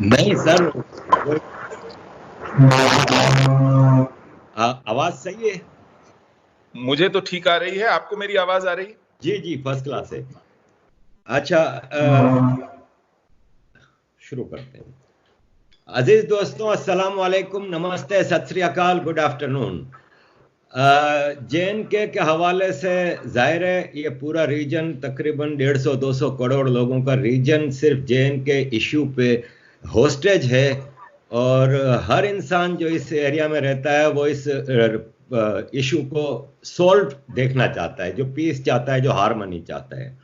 नहीं सर, आवाज सही है। मुझे तो ठीक आ रही है, आपको मेरी आवाज आ रही है? जी जी, फर्स्ट क्लास है। अच्छा, शुरू करते हैं। अजीज दोस्तों, अस्सलाम वालेकुम, नमस्ते, सत श्री अकाल, गुड आफ्टरनून। JNK के हवाले से जाहिर है ये पूरा रीजन तकरीबन 150-200 करोड़ लोगों का रीजन सिर्फ JNK इशू पे होस्टेज है। और हर इंसान जो इस एरिया में रहता है वो इस इशू को सॉल्व देखना चाहता है, जो पीस चाहता है, जो हारमनी चाहता है।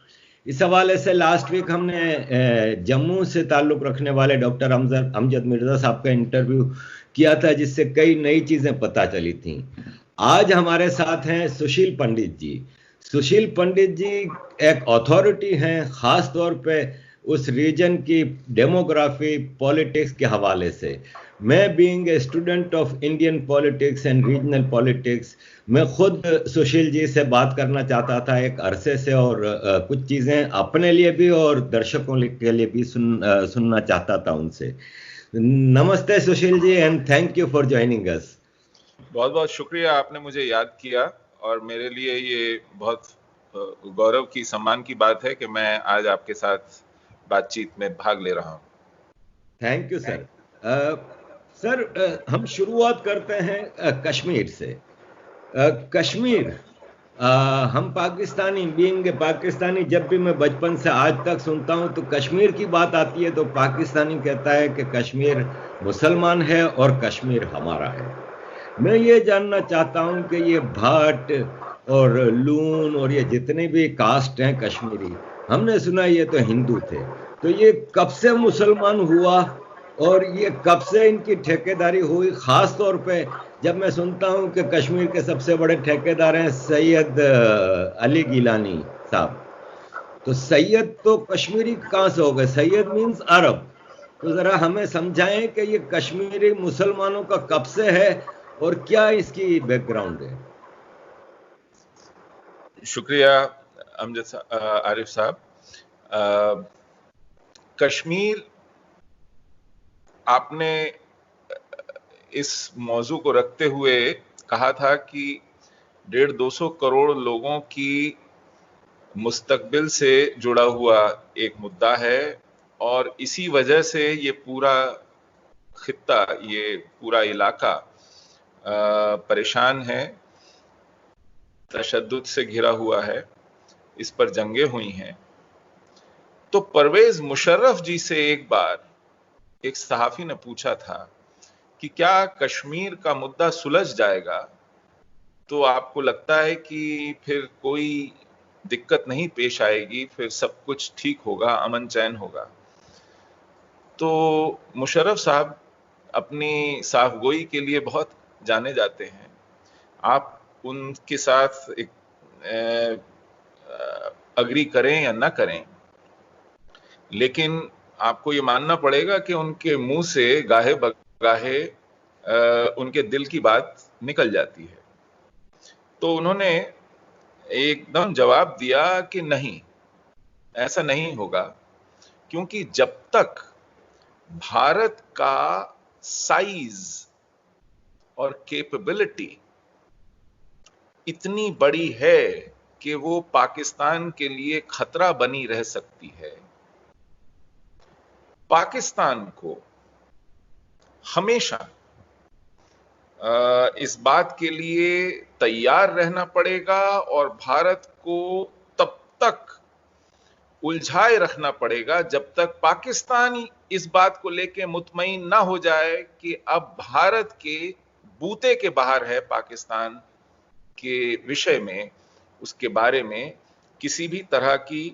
इस हवाले से लास्ट वीक हमने जम्मू से ताल्लुक़ रखने वाले डॉक्टर अमजद मिर्ज़ा साहब का इंटरव्यू किया था, जिससे कई नई चीज़ें पता चली थी। आज हमारे साथ हैं सुशील पंडित जी। सुशील पंडित जी एक अथॉरिटी हैं, ख़ास तौर पे उस रीजन की डेमोग्राफी, पॉलिटिक्स के हवाले से। मैं being a student of Indian politics and regional politics, मैं खुद सुशील जी से बात करना चाहता था एक अरसे से, और कुछ चीज़ें अपने लिए भी और दर्शकों के लिए भी सुनना चाहता था उनसे। नमस्ते Sushil ji, and thank you for joining us. बहुत बहुत शुक्रिया, आपने मुझे याद किया और मेरे लिए ये बहुत गौरव की, सम्मान की बात है कि मैं आज आपके साथ बातचीत में भाग ले रहा हूँ। Thank you sir. सर, हम शुरुआत करते हैं कश्मीर से। कश्मीर, हम पाकिस्तानी, बीइंग पाकिस्तानी, जब भी मैं बचपन से आज तक सुनता हूं तो कश्मीर की बात आती है तो पाकिस्तानी कहता है कि कश्मीर मुसलमान है और कश्मीर हमारा है। मैं ये जानना चाहता हूं कि ये भाट और लून और ये जितने भी कास्ट हैं कश्मीरी, हमने सुना ये तो हिंदू थे, तो ये कब से मुसलमान हुआ और ये कब से इनकी ठेकेदारी हुई? खास तौर पे जब मैं सुनता हूं कि कश्मीर के सबसे बड़े ठेकेदार हैं सैयद अली गिलानी साहब, तो सैयद तो कश्मीरी कहां से हो गए? सैयद मीन्स अरब। तो जरा हमें समझाएं कि ये कश्मीरी मुसलमानों का कब से है और क्या इसकी बैकग्राउंड है? शुक्रिया आरिफ साहब। कश्मीर, आपने इस मौजू को रखते हुए कहा था कि 150-200 करोड़ लोगों की मुस्तकबिल से जुड़ा हुआ एक मुद्दा है और इसी वजह से ये पूरा खित्ता, ये पूरा इलाका परेशान है, तशद्दुद से घिरा हुआ है, इस पर जंगें हुई हैं। तो परवेज मुशर्रफ जी से एक बार एक सहाफी ने पूछा था कि क्या कश्मीर का मुद्दा सुलझ जाएगा तो आपको लगता है कि फिर कोई दिक्कत नहीं पेश आएगी, फिर सब कुछ ठीक होगा, अमन चैन होगा? तो मुशर्रफ साहब अपनी साफगोई के लिए बहुत जाने जाते हैं। आप उनके साथ एक अग्री करें या ना करें, लेकिन आपको ये मानना पड़ेगा कि उनके मुंह से गाहे बगाहे उनके दिल की बात निकल जाती है। तो उन्होंने एकदम जवाब दिया कि नहीं, ऐसा नहीं होगा, क्योंकि जब तक भारत का साइज और कैपेबिलिटी इतनी बड़ी है कि वो पाकिस्तान के लिए खतरा बनी रह सकती है, पाकिस्तान को हमेशा इस बात के लिए तैयार रहना पड़ेगा और भारत को तब तक उलझाए रखना पड़ेगा जब तक पाकिस्तान इस बात को लेकर मुतमईन ना हो जाए कि अब भारत के बूते के बाहर है पाकिस्तान के विषय में, उसके बारे में किसी भी तरह की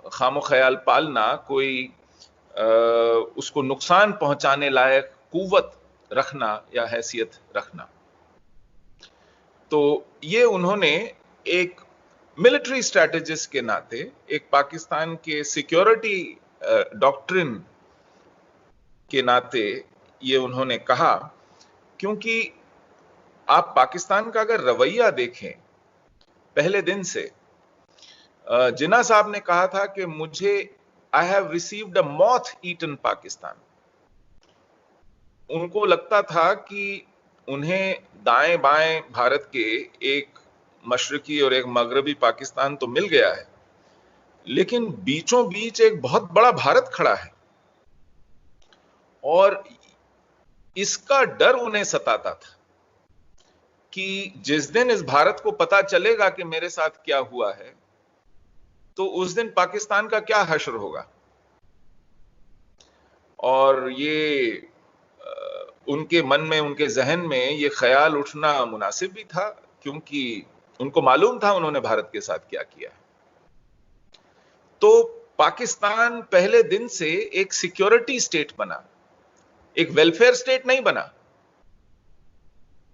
खामो ख्याल पालना, कोई उसको नुकसान पहुंचाने लायक कुव्वत रखना या हैसियत रखना। तो ये उन्होंने एक मिलिट्री स्ट्रैटेजिस्ट के नाते, एक पाकिस्तान के सिक्योरिटी डॉक्ट्रिन के नाते ये उन्होंने कहा, क्योंकि आप पाकिस्तान का अगर रवैया देखें पहले दिन से, जिन्ना साहब ने कहा था कि मुझे I have received a moth eaten Pakistan. उनको लगता था कि उन्हें दाएं बाएं भारत के एक मशरकी और एक मगरबी पाकिस्तान तो मिल गया है, लेकिन बीचों बीच एक बहुत बड़ा भारत खड़ा है, और इसका डर उन्हें सताता था कि जिस दिन इस भारत को पता चलेगा कि मेरे साथ क्या हुआ है, तो उस दिन पाकिस्तान का क्या हश्र होगा। और ये उनके मन में, उनके जहन में ये ख्याल उठना मुनासिब भी था, क्योंकि उनको मालूम था उन्होंने भारत के साथ क्या किया है। तो पाकिस्तान पहले दिन से एक सिक्योरिटी स्टेट बना, एक वेलफेयर स्टेट नहीं बना।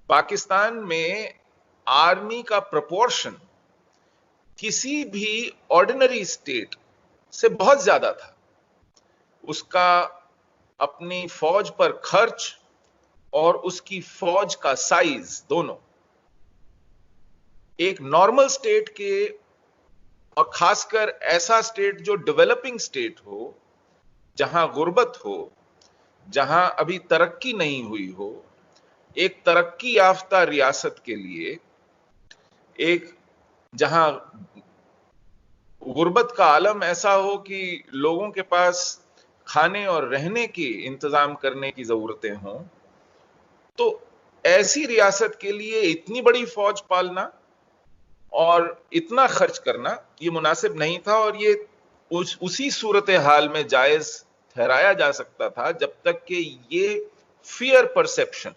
पाकिस्तान में आर्मी का प्रोपोर्शन किसी भी ऑर्डिनरी स्टेट से बहुत ज्यादा था। उसका अपनी फौज पर खर्च और उसकी फौज का साइज दोनों एक नॉर्मल स्टेट के, और खासकर ऐसा स्टेट जो डेवलपिंग स्टेट हो, जहां गुर्बत हो, जहां अभी तरक्की नहीं हुई हो, एक तरक्की याफ्ता रियासत के लिए, एक जहां गुर्बत का आलम ऐसा हो कि लोगों के पास खाने और रहने के इंतजाम करने की जरूरतें हों, तो ऐसी रियासत के लिए इतनी बड़ी फौज पालना और इतना खर्च करना ये मुनासिब नहीं था। और ये उसी सूरत हाल में जायज ठहराया जा सकता था जब तक कि ये फियर परसेप्शन,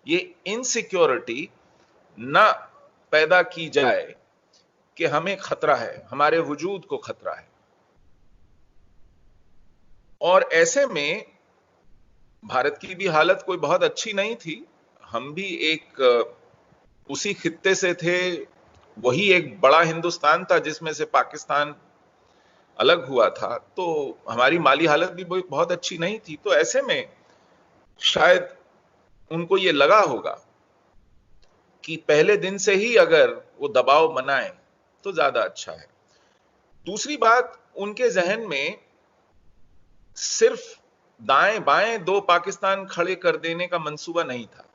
ये इनसिक्योरिटी ना पैदा की जाए कि हमें खतरा है, हमारे वजूद को खतरा है। और ऐसे में भारत की भी हालत कोई बहुत अच्छी नहीं थी। हम भी एक उसी खित्ते से थे, वही एक बड़ा हिंदुस्तान था जिसमें से पाकिस्तान अलग हुआ था, तो हमारी माली हालत भी बहुत अच्छी नहीं थी। तो ऐसे में शायद उनको ये लगा होगा कि पहले दिन से ही अगर वो दबाव बनाए तो ज्यादा अच्छा है। दूसरी बात, उनके जहन में सिर्फ दाएं बाएं दो पाकिस्तान खड़े कर देने का मंसूबा नहीं था,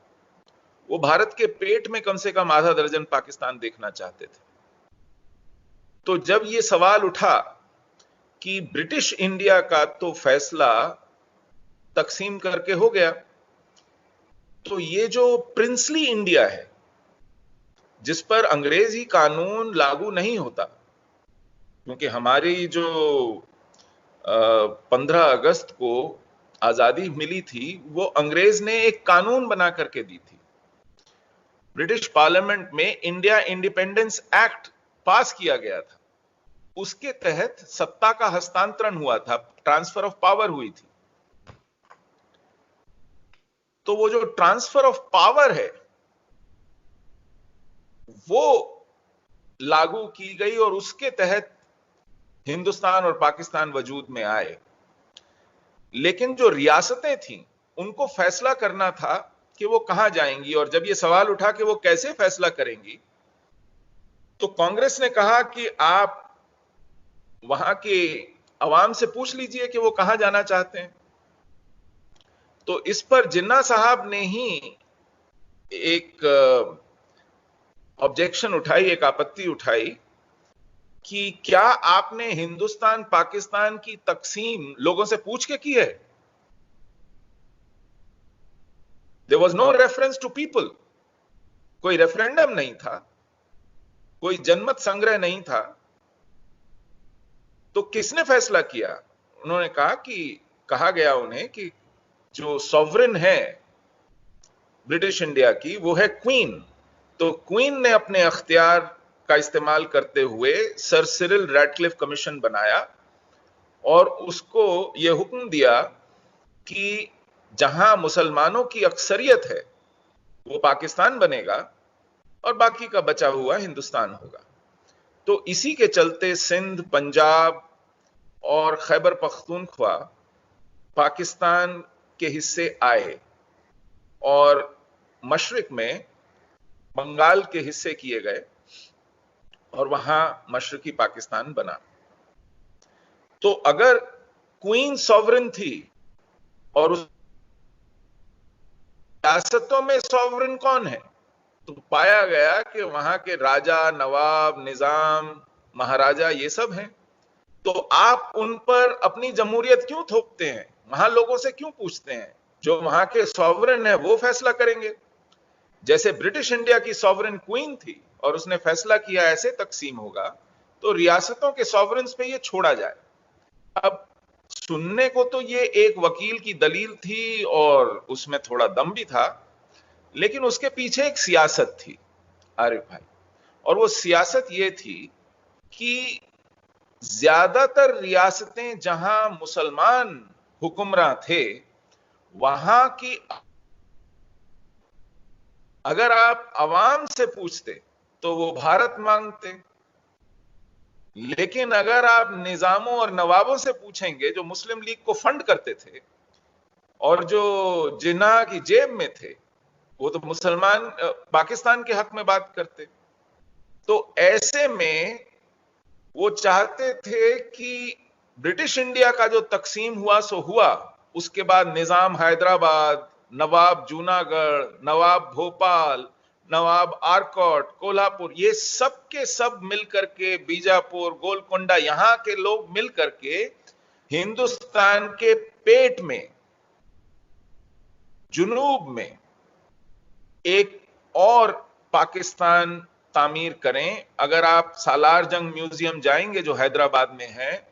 वो भारत के पेट में कम से कम आधा दर्जन पाकिस्तान देखना चाहते थे। तो जब ये सवाल उठा कि ब्रिटिश इंडिया का तो फैसला तकसीम करके हो गया, तो ये जो प्रिंसली इंडिया है जिस पर अंग्रेजी कानून लागू नहीं होता, क्योंकि हमारी जो 15 अगस्त को आजादी मिली थी वो अंग्रेज ने एक कानून बना करके दी थी। ब्रिटिश पार्लियामेंट में इंडिया इंडिपेंडेंस एक्ट पास किया गया था, उसके तहत सत्ता का हस्तांतरण हुआ था, ट्रांसफर ऑफ पावर हुई थी। तो वो जो ट्रांसफर ऑफ पावर है वो लागू की गई और उसके तहत हिंदुस्तान और पाकिस्तान वजूद में आए। लेकिन जो रियासतें थीं उनको फैसला करना था कि वो कहां जाएंगी, और जब ये सवाल उठा कि वो कैसे फैसला करेंगी, तो कांग्रेस ने कहा कि आप वहां के अवाम से पूछ लीजिए कि वो कहां जाना चाहते हैं। तो इस पर जिन्ना साहब ने ही एक ऑब्जेक्शन उठाई, एक आपत्ति उठाई कि क्या आपने हिंदुस्तान पाकिस्तान की तकसीम लोगों से पूछ के की है? There was no reference to people, कोई रेफरेंडम नहीं था, कोई जनमत संग्रह नहीं था। तो किसने फैसला किया? उन्होंने कहा कि कहा गया उन्हें कि जो सॉवरेन है ब्रिटिश इंडिया की वो है क्वीन। तो क्वीन ने अपने अख्तियार का इस्तेमाल करते हुए सर सिरिल रैडक्लिफ कमीशन बनाया और उसको यह हुक्म दिया कि जहां मुसलमानों की अक्सरियत है वो पाकिस्तान बनेगा और बाकी का बचा हुआ हिंदुस्तान होगा। तो इसी के चलते सिंध, पंजाब और खैबर पख्तूनख्वा पाकिस्तान के हिस्से आए और मशरिक में बंगाल के हिस्से किए गए और वहां मशरकी पाकिस्तान बना। तो अगर क्वीन सॉवरेन थी और उस रियासतों में सॉवरेन कौन है? तो पाया गया कि वहां के राजा, नवाब, निजाम, महाराजा ये सब हैं। तो आप उन पर अपनी जमहूरियत क्यों थोपते हैं? वहां लोगों से क्यों पूछते हैं? जो वहां के सॉवरेन है वो फैसला करेंगे। जैसे ब्रिटिश इंडिया की सॉवरेन क्वीन थी और उसने फैसला किया ऐसे तकसीम होगा, तो रियासतों के सॉवरेन्स पे ये छोड़ा जाए। अब सुनने को तो ये एक वकील की दलील थी और उसमें थोड़ा दम भी था, लेकिन उसके पीछे एक सियासत थी आरिफ भाई, और वो सियासत ये थी कि ज्यादातर रियासतें जहां मुसलमान हुक्मरान थे, वहां की अगर आप अवाम से पूछते तो वो भारत मांगते, लेकिन अगर आप निजामों और नवाबों से पूछेंगे जो मुस्लिम लीग को फंड करते थे और जो जिन्ना की जेब में थे, वो तो मुसलमान पाकिस्तान के हक में बात करते। तो ऐसे में वो चाहते थे कि ब्रिटिश इंडिया का जो तकसीम हुआ सो हुआ, उसके बाद निजाम हैदराबाद, नवाब जूनागढ़, नवाब भोपाल, नवाब आरकोट, कोल्हापुर, ये सब के सब मिलकर के, बीजापुर, गोलकोंडा, यहां के लोग मिलकर के हिंदुस्तान के पेट में, जुनूब में एक और पाकिस्तान तामीर करें। अगर आप सालार जंग म्यूजियम जाएंगे जो हैदराबाद में है,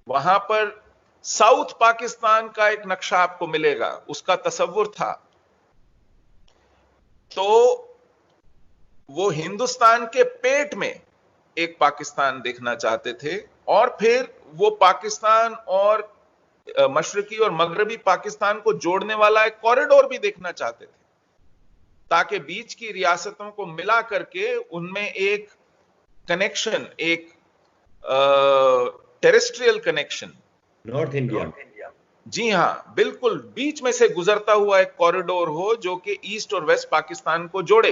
वहां पर साउथ पाकिस्तान का एक नक्शा आपको मिलेगा, उसका तस्वुर था। तो वो हिंदुस्तान के पेट में एक पाकिस्तान देखना चाहते थे और फिर वो पाकिस्तान और मशरकी और मगरबी पाकिस्तान को जोड़ने वाला एक कॉरिडोर भी देखना चाहते थे, ताकि बीच की रियासतों को मिला करके उनमें एक कनेक्शन, एक टेरेस्ट्रियल कनेक्शन, नॉर्थ इंडिया, जी हां बिल्कुल, बीच में से गुजरता हुआ एक कॉरिडोर हो जो कि ईस्ट और वेस्ट पाकिस्तान को जोड़े।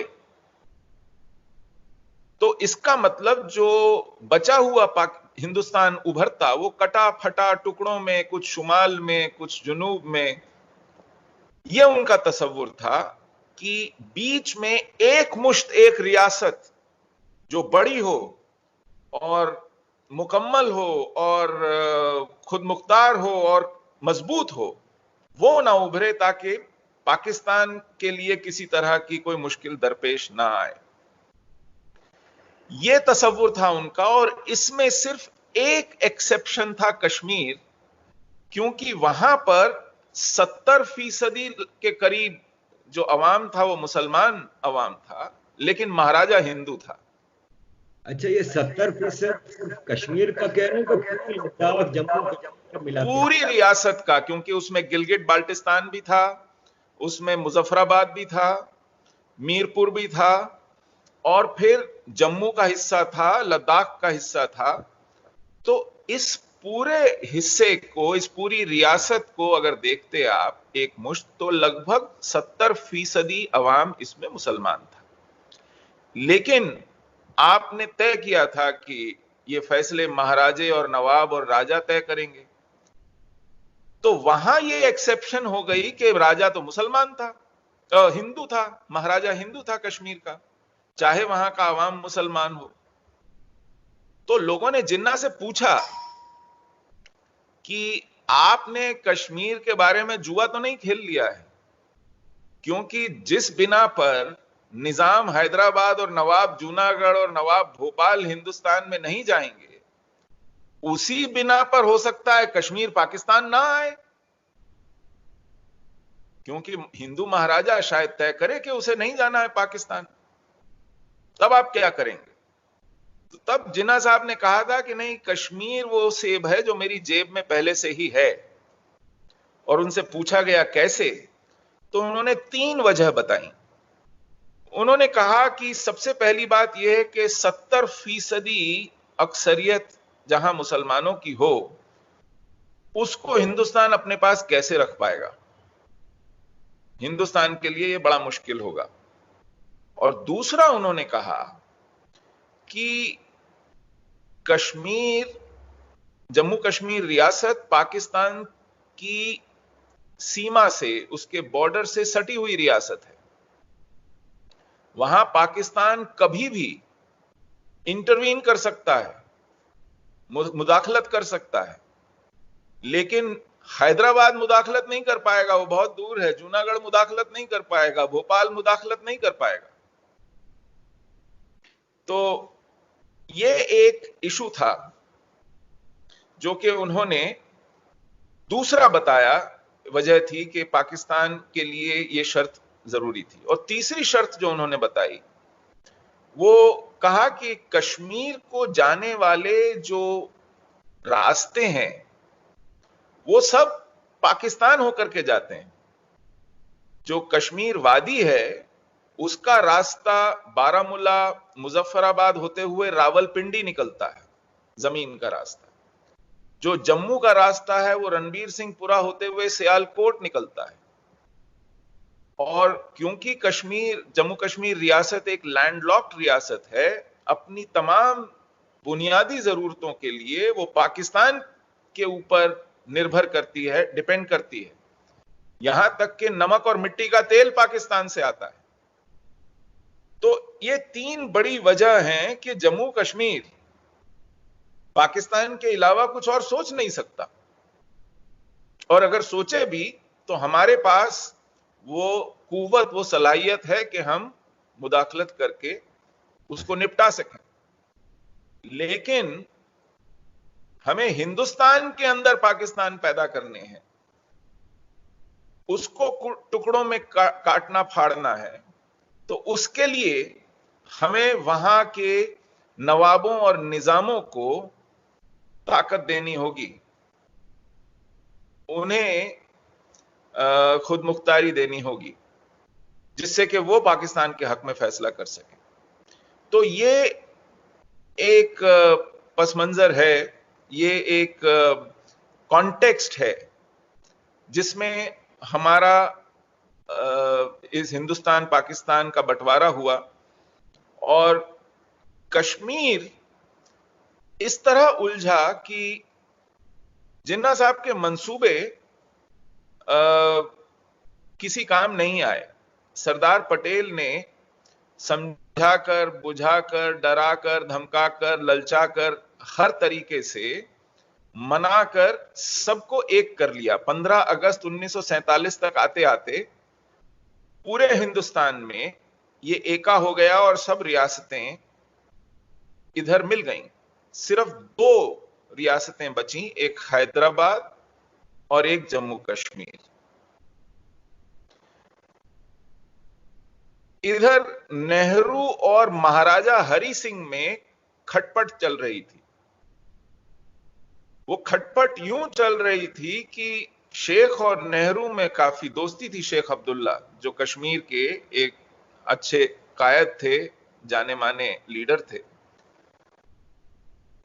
तो इसका मतलब जो बचा हुआ हिंदुस्तान उभरता, वो कटा फटा टुकड़ों में, कुछ शुमाल में, कुछ जुनूब में। यह उनका तस्वुर था कि बीच में एक मुश्त एक रियासत जो बड़ी हो और मुकम्मल हो और खुद मुख्तार हो और मजबूत हो, वो ना उभरे ताकि पाकिस्तान के लिए किसी तरह की कोई मुश्किल दरपेश ना आए। यह तस्वुर था उनका, और इसमें सिर्फ एक एक्सेप्शन था कश्मीर, क्योंकि वहां पर 70% के करीब जो अवाम था वो मुसलमान अवाम था, लेकिन महाराजा हिंदू था। अच्छा, ये 70% कश्मीर का कह रहे हैं, तो पूरी लद्दाख, जम्मू कश्मीर मिला के? पूरी रियासत का, क्योंकि उसमें गिलगिट बाल्टिस्तान भी था, उसमें मुजफ्फराबाद भी था, मीरपुर भी था, और फिर जम्मू का हिस्सा था, लद्दाख का हिस्सा था। तो इस पूरे हिस्से को, इस पूरी रियासत को अगर देखते आप एक मुश्त, तो लगभग 70% अवाम इसमें मुसलमान था। लेकिन आपने तय किया था कि ये फैसले महाराजे और नवाब और राजा तय करेंगे, तो वहां ये एक्सेप्शन हो गई कि राजा तो मुसलमान था, हिंदू था, महाराजा हिंदू था कश्मीर का, चाहे वहां का अवाम मुसलमान हो। तो लोगों ने जिन्ना से पूछा कि आपने कश्मीर के बारे में जुआ तो नहीं खेल लिया है, क्योंकि जिस बिना पर निजाम हैदराबाद और नवाब जूनागढ़ और नवाब भोपाल हिंदुस्तान में नहीं जाएंगे, उसी बिना पर हो सकता है कश्मीर पाकिस्तान ना आए, क्योंकि हिंदू महाराजा शायद तय करे कि उसे नहीं जाना है पाकिस्तान। तब आप क्या करेंगे? तो तब जिन्ना साहब ने कहा था कि नहीं, कश्मीर वो सेब है जो मेरी जेब में पहले से ही है। और उनसे पूछा गया कैसे, तो उन्होंने 3 वजह बताई। उन्होंने कहा कि सबसे पहली बात यह है कि 70% अक्सरियत जहां मुसलमानों की हो, उसको हिंदुस्तान अपने पास कैसे रख पाएगा? हिंदुस्तान के लिए यह बड़ा मुश्किल होगा। और दूसरा उन्होंने कहा कि कश्मीर जम्मू कश्मीर रियासत पाकिस्तान की सीमा से, उसके बॉर्डर से सटी हुई रियासत है। वहां पाकिस्तान कभी भी इंटरवीन कर सकता है, मुदाखलत कर सकता है, लेकिन हैदराबाद मुदाखलत नहीं कर पाएगा, वो बहुत दूर है। जूनागढ़ मुदाखलत नहीं कर पाएगा, भोपाल मुदाखलत नहीं कर पाएगा। तो ये एक इशू था जो कि उन्होंने दूसरा बताया, वजह थी कि पाकिस्तान के लिए ये शर्त जरूरी थी। और तीसरी शर्त जो उन्होंने बताई, वो कहा कि कश्मीर को जाने वाले जो रास्ते हैं वो सब पाकिस्तान होकर के जाते हैं। जो कश्मीर वादी है उसका रास्ता बारामूला, मुजफ्फराबाद होते हुए रावलपिंडी निकलता है, जमीन का रास्ता। जो जम्मू का रास्ता है वो रणबीर सिंहपुरा होते हुए सियालकोट निकलता है। और क्योंकि जम्मू कश्मीर रियासत एक लैंडलॉक्ड रियासत है, अपनी तमाम बुनियादी जरूरतों के लिए वो पाकिस्तान के ऊपर निर्भर करती है, डिपेंड करती है। यहां तक कि नमक और मिट्टी का तेल पाकिस्तान से आता है। तो ये तीन बड़ी वजह हैं कि जम्मू कश्मीर पाकिस्तान के अलावा कुछ और सोच नहीं सकता, और अगर सोचे भी तो हमारे पास वो कुव्वत, वो सलाहियत है कि हम मुदाखलत करके उसको निपटा सकें। लेकिन हमें हिंदुस्तान के अंदर पाकिस्तान पैदा करने हैं, उसको टुकड़ों में काटना फाड़ना है, तो उसके लिए हमें वहां के नवाबों और निजामों को ताकत देनी होगी, उन्हें खुद मुख्तारी देनी होगी, जिससे कि वो पाकिस्तान के हक में फैसला कर सकें। तो ये एक पस मंजर है, ये एक कॉन्टेक्स्ट है जिसमें हमारा इस हिंदुस्तान पाकिस्तान का बंटवारा हुआ। और कश्मीर इस तरह उलझा कि जिन्ना साहब के मंसूबे किसी काम नहीं आए। सरदार पटेल ने समझाकर, बुझाकर, डराकर, धमकाकर, ललचाकर, हर तरीके से मनाकर सबको एक कर लिया। 15 अगस्त 1947 तक आते आते पूरे हिंदुस्तान में ये एका हो गया और सब रियासतें इधर मिल गईं। सिर्फ 2 रियासतें बची, एक हैदराबाद और एक जम्मू कश्मीर। इधर नेहरू और महाराजा हरि सिंह में खटपट चल रही थी। वो खटपट यूं चल रही थी कि शेख और नेहरू में काफी दोस्ती थी। शेख अब्दुल्ला जो कश्मीर के एक अच्छे कायद थे, जाने माने लीडर थे।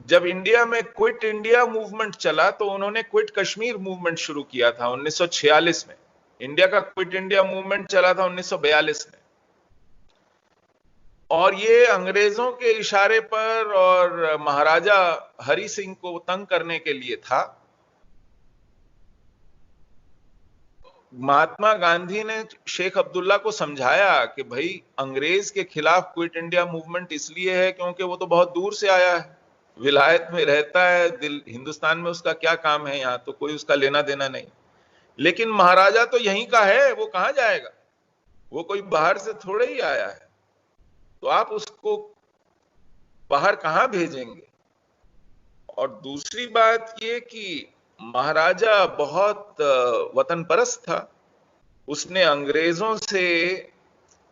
जब इंडिया में क्विट इंडिया मूवमेंट चला तो उन्होंने क्विट कश्मीर मूवमेंट शुरू किया था 1946 में। इंडिया का क्विट इंडिया मूवमेंट चला था 1942 में। और ये अंग्रेजों के इशारे पर और महाराजा हरि सिंह को तंग करने के लिए था। महात्मा गांधी ने शेख अब्दुल्ला को समझाया कि भाई अंग्रेज के खिलाफ क्विट इंडिया मूवमेंट इसलिए है क्योंकि वो तो बहुत दूर से आया है, विलायत में रहता है, हिंदुस्तान में उसका क्या काम है, यहां तो कोई उसका लेना देना नहीं। लेकिन महाराजा तो यहीं का है, वो कहां जाएगा, वो कोई बाहर से थोड़े ही आया है, तो आप उसको बाहर कहां भेजेंगे। और दूसरी बात ये कि महाराजा बहुत वतन परस्त था। उसने अंग्रेजों से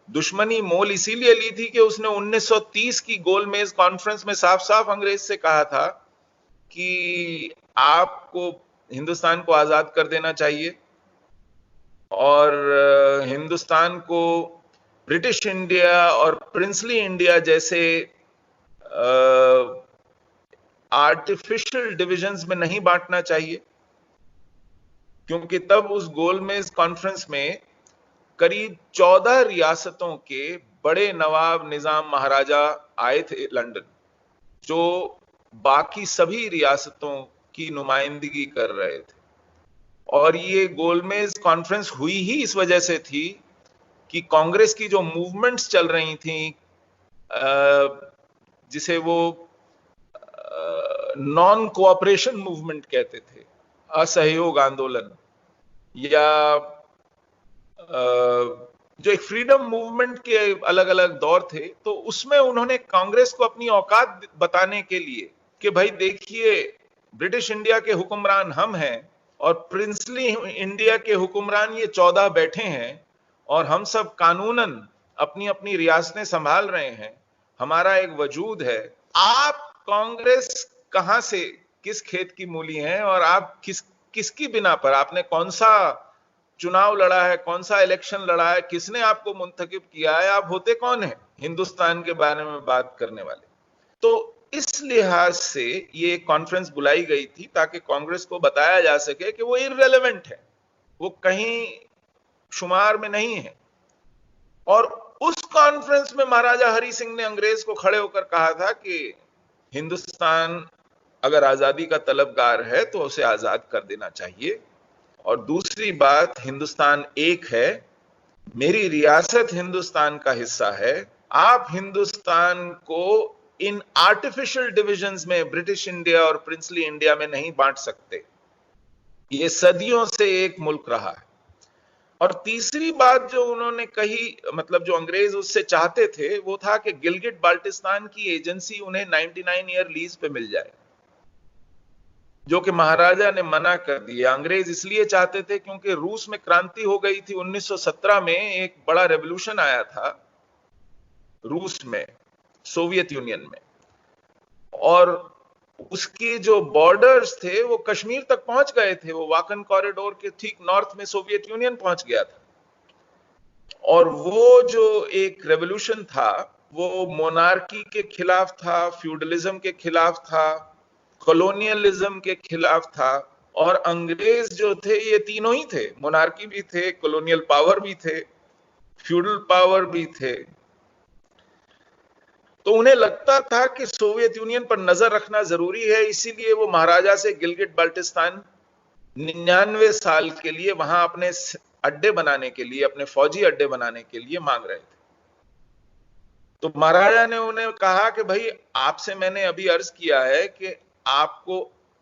दुश्मनी मोल इसीलिए ली थी कि उसने 1930 की गोलमेज कॉन्फ्रेंस में साफ साफ अंग्रेज से कहा था कि आपको हिंदुस्तान को आजाद कर देना चाहिए और हिंदुस्तान को ब्रिटिश इंडिया और प्रिंसली इंडिया जैसे आर्टिफिशियल डिविजन्स में नहीं बांटना चाहिए, क्योंकि तब उस गोलमेज कॉन्फ्रेंस में करीब 14 रियासतों के बड़े नवाब, निजाम, महाराजा आए थे लंदन, जो बाकी सभी रियासतों की नुमाइंदगी कर रहे थे। और ये गोलमेज कॉन्फ्रेंस हुई ही इस वजह से थी कि कांग्रेस की जो मूवमेंट्स चल रही थी, जिसे वो नॉन कोऑपरेशन मूवमेंट कहते थे, असहयोग आंदोलन, या जो एक फ्रीडम मूवमेंट के अलग अलग दौर थे, तो उसमें उन्होंने कांग्रेस को अपनी औकात बताने के लिए कि भाई देखिए, ब्रिटिश इंडिया के हुक्मरान हम हैं और प्रिंसली इंडिया के हुक्मरान ये 14 बैठे हैं, और हम सब कानूनन अपनी अपनी रियासतें संभाल रहे हैं, हमारा एक वजूद है। आप कांग्रेस कहां से, किस खेत की मूली हैं, और आप किसकी बिना पर, आपने कौन सा चुनाव लड़ा है, कौन सा इलेक्शन लड़ा है, किसने आपको मुंतखब किया है, आप होते कौन है हिंदुस्तान के बारे में बात करने वाले। तो इस लिहाज से ये कॉन्फ्रेंस बुलाई गई थी ताकि कांग्रेस को बताया जा सके कि वो इररिलेवेंट है, वो कहीं शुमार में नहीं है। और उस कॉन्फ्रेंस में महाराजा हरि सिंह ने अंग्रेज को खड़े होकर कहा था कि हिंदुस्तान अगर आजादी का तलबगार है तो उसे आजाद कर देना चाहिए, और दूसरी बात, हिंदुस्तान एक है, मेरी रियासत हिंदुस्तान का हिस्सा है, आप हिंदुस्तान को इन आर्टिफिशियल डिविजन्स में ब्रिटिश इंडिया और प्रिंसली इंडिया में नहीं बांट सकते, ये सदियों से एक मुल्क रहा है। और तीसरी बात जो उन्होंने कही, मतलब जो अंग्रेज उससे चाहते थे, वो था कि गिलगिट बाल्टिस्तान की एजेंसी उन्हें 99 ईयर लीज पे मिल जाए, जो कि महाराजा ने मना कर दिया। अंग्रेज इसलिए चाहते थे क्योंकि रूस में क्रांति हो गई थी 1917 में, एक बड़ा रेवोल्यूशन आया था रूस में, सोवियत यूनियन में, और उसके जो बॉर्डर्स थे वो कश्मीर तक पहुंच गए थे, वो वाकन कॉरिडोर के ठीक नॉर्थ में सोवियत यूनियन पहुंच गया था। और वो जो एक रेवोल्यूशन था वो मोनार्की के खिलाफ था, फ्यूडलिज्म के खिलाफ था, कॉलोनियलिज्म के खिलाफ था। और अंग्रेज जो थे ये तीनों ही थे, मोनार्की भी थे, कॉलोनियल पावर भी थे, फ्यूडल पावर भी थे। तो उन्हें लगता था कि सोवियत यूनियन पर नजर रखना जरूरी है, इसीलिए वो महाराजा से गिलगिट बाल्टिस्तान 99 साल के लिए वहां अपने अड्डे बनाने के लिए, अपने फौजी अड्डे बनाने के लिए मांग रहे थे। तो महाराजा ने उन्हें कहा कि भाई, आपसे मैंने अभी अर्ज किया है कि आपको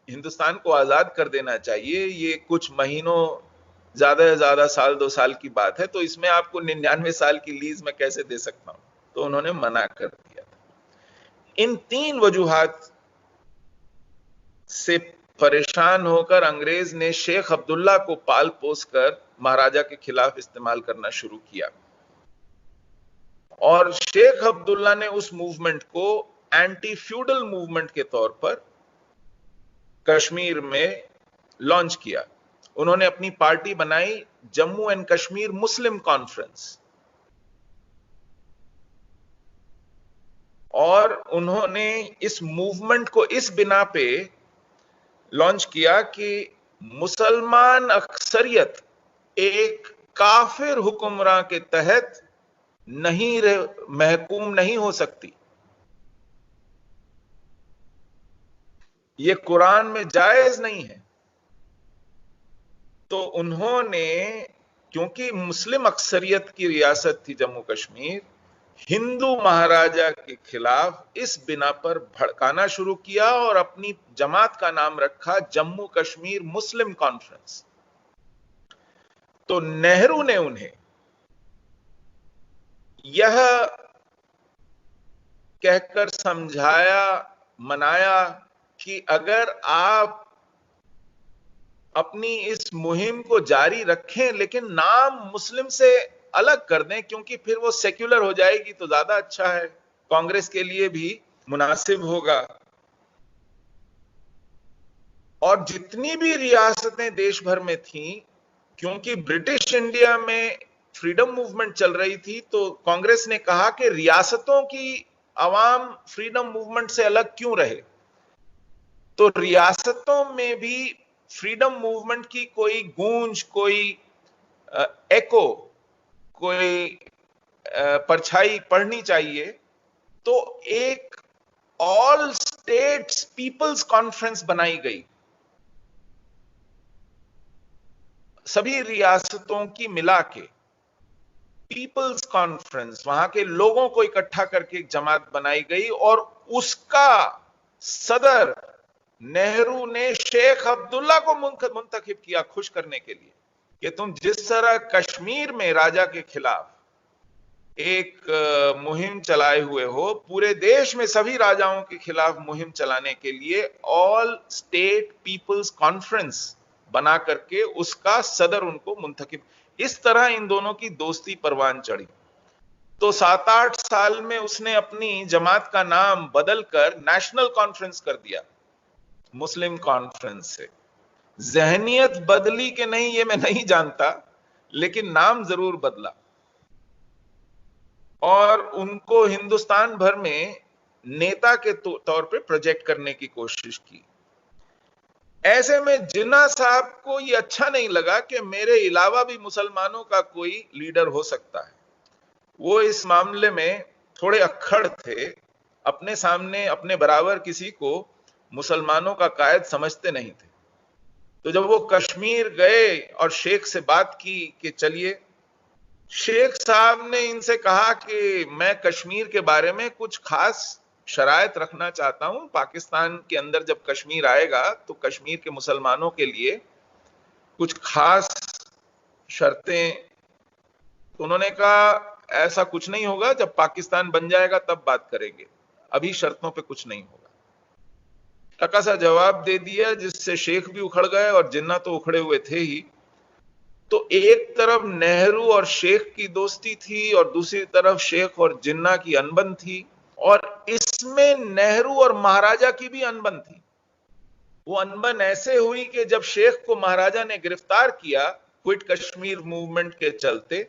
हिंदुस्तान को आजाद कर देना चाहिए, ये कुछ महीनों, ज्यादा से ज्यादा साल 2 साल की बात है, तो इसमें आपको 99 साल की लीज मैं कैसे दे सकता हूं। तो उन्होंने मना कर दिया था। इन 3 वजूहात से परेशान होकर अंग्रेज ने शेख अब्दुल्ला को पाल पोस कर महाराजा के खिलाफ इस्तेमाल करना शुरू किया, और शेख अब्दुल्ला ने उस मूवमेंट को एंटी फ्यूडल मूवमेंट के तौर पर कश्मीर में लॉन्च किया। उन्होंने अपनी पार्टी बनाई, Jammu and Kashmir Muslim conference, और उन्होंने इस मूवमेंट को इस बिना पे लॉन्च किया कि मुसलमान अक्सरियत एक काफिर हुक्मरान के तहत नहीं महकूम नहीं हो सकती, ये कुरान में जायज नहीं है। तो उन्होंने, क्योंकि मुस्लिम अक्सरियत की रियासत थी जम्मू कश्मीर, हिंदू महाराजा के खिलाफ इस बिना पर भड़काना शुरू किया और अपनी जमात का नाम रखा जम्मू कश्मीर मुस्लिम कॉन्फ्रेंस। तो नेहरू ने उन्हें यह कहकर समझाया, मनाया कि अगर आप अपनी इस मुहिम को जारी रखें लेकिन नाम मुस्लिम से अलग कर दें, क्योंकि फिर वो सेक्युलर हो जाएगी तो ज्यादा अच्छा है, कांग्रेस के लिए भी मुनासिब होगा। और जितनी भी रियासतें देश भर में थीं, क्योंकि ब्रिटिश इंडिया में फ्रीडम मूवमेंट चल रही थी, तो कांग्रेस ने कहा कि रियासतों की आवाम फ्रीडम मूवमेंट से अलग क्यों रहे, तो रियासतों में भी फ्रीडम मूवमेंट की कोई गूंज, कोई एको, कोई परछाई पड़नी चाहिए। तो एक ऑल स्टेट्स पीपल्स कॉन्फ्रेंस बनाई गई, सभी रियासतों की मिला के पीपल्स कॉन्फ्रेंस, वहां के लोगों को इकट्ठा करके एक जमात बनाई गई और उसका सदर नेहरू ने शेख अब्दुल्ला को मुंतखब किया खुश करने के लिए कि तुम जिस तरह कश्मीर में राजा के खिलाफ एक मुहिम चलाए हुए हो, पूरे देश में सभी राजाओं के खिलाफ मुहिम चलाने के लिए ऑल स्टेट पीपल्स कॉन्फ्रेंस बना करके उसका सदर उनको मुंतखब, इस तरह इन दोनों की दोस्ती परवान चढ़ी। तो 7-8 साल में उसने अपनी जमात का नाम बदलकर नेशनल कॉन्फ्रेंस कर दिया, मुस्लिम कॉन्फ्रेंस से। जहनियत बदली कि नहीं ये मैं नहीं जानता, लेकिन नाम जरूर बदला और उनको हिंदुस्तान भर में नेता के तौर पे प्रोजेक्ट करने की कोशिश की। ऐसे में जिन्ना साहब को ये अच्छा नहीं लगा कि मेरे अलावा भी मुसलमानों का कोई लीडर हो सकता है। वो इस मामले में थोड़े अक्खड़ थे, अपने सामने अपने बराबर किसी को मुसलमानों का कायद समझते नहीं थे। तो जब वो कश्मीर गए और शेख से बात की कि चलिए, शेख साहब ने इनसे कहा कि मैं कश्मीर के बारे में कुछ खास शरायत रखना चाहता हूं, पाकिस्तान के अंदर जब कश्मीर आएगा तो कश्मीर के मुसलमानों के लिए कुछ खास शर्तें। तो उन्होंने कहा ऐसा कुछ नहीं होगा, जब पाकिस्तान बन जाएगा तब बात करेंगे, अभी शर्तों पे कुछ नहीं होगा। टका सा जवाब दे दिया जिससे शेख भी उखड़ गए और जिन्ना तो उखड़े हुए थे ही। तो एक तरफ नेहरू और शेख की दोस्ती थी और दूसरी तरफ शेख और जिन्ना की अनबन थी, और इसमें नेहरू और महाराजा की भी अनबन थी। वो अनबन ऐसे हुई कि जब शेख को महाराजा ने गिरफ्तार किया क्विट कश्मीर मूवमेंट के चलते,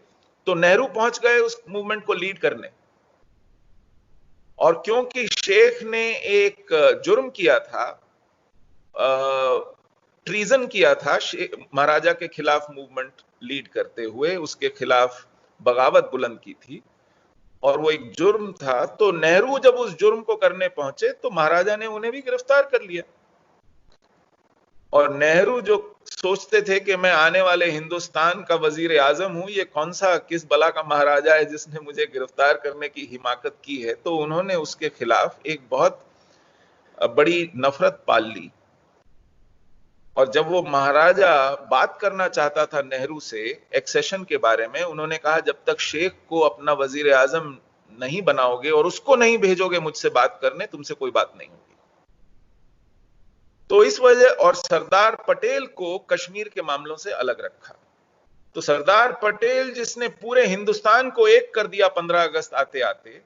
तो नेहरू पहुंच गए उस मूवमेंट को लीड करने। और क्योंकि शेख ने एक जुर्म किया था, ट्रीजन किया था महाराजा के खिलाफ मूवमेंट लीड करते हुए, उसके खिलाफ बगावत बुलंद की थी और वो एक जुर्म था, तो नेहरू जब उस जुर्म को करने पहुंचे तो महाराजा ने उन्हें भी गिरफ्तार कर लिया। और नेहरू जो सोचते थे कि मैं आने वाले हिंदुस्तान का वजीर आजम हूं, ये कौन सा किस बला का महाराजा है जिसने मुझे गिरफ्तार करने की हिमाकत की है, तो उन्होंने उसके खिलाफ एक बहुत बड़ी नफरत पाल ली। और जब वो महाराजा बात करना चाहता था नेहरू से एक्सेशन के बारे में, उन्होंने कहा जब तक शेख को अपना वजीर आजम नहीं बनाओगे और उसको नहीं भेजोगे मुझसे बात करने, तुमसे कोई बात नहीं होगी। तो इस वजह, और सरदार पटेल को कश्मीर के मामलों से अलग रखा। तो सरदार पटेल जिसने पूरे हिंदुस्तान को एक कर दिया 15 अगस्त आते आते,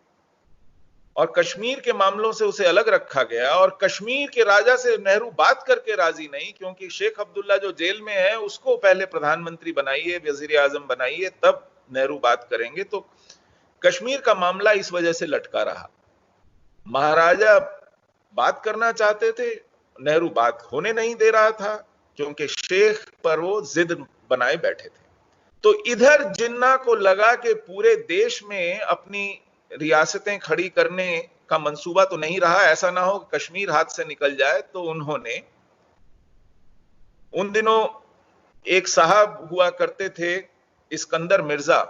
और कश्मीर के मामलों से उसे अलग रखा गया, और कश्मीर के राजा से नेहरू बात करके राजी नहीं, क्योंकि शेख अब्दुल्ला जो जेल में है उसको पहले प्रधानमंत्री बनाइए, वजीर आजम बनाइए, तब नेहरू बात करेंगे। तो कश्मीर का मामला इस वजह से लटका रहा। महाराजा बात करना चाहते थे, नेहरू बात होने नहीं दे रहा था, क्योंकि शेख पर वो जिद बनाए बैठे थे। तो इधर जिन्ना को लगा कि पूरे देश में अपनी रियासतें खड़ी करने का मंसूबा तो नहीं रहा, ऐसा ना हो कि कश्मीर हाथ से निकल जाए, तो उन्होंने, उन दिनों एक साहब हुआ करते थे इस्कंदर मिर्जा,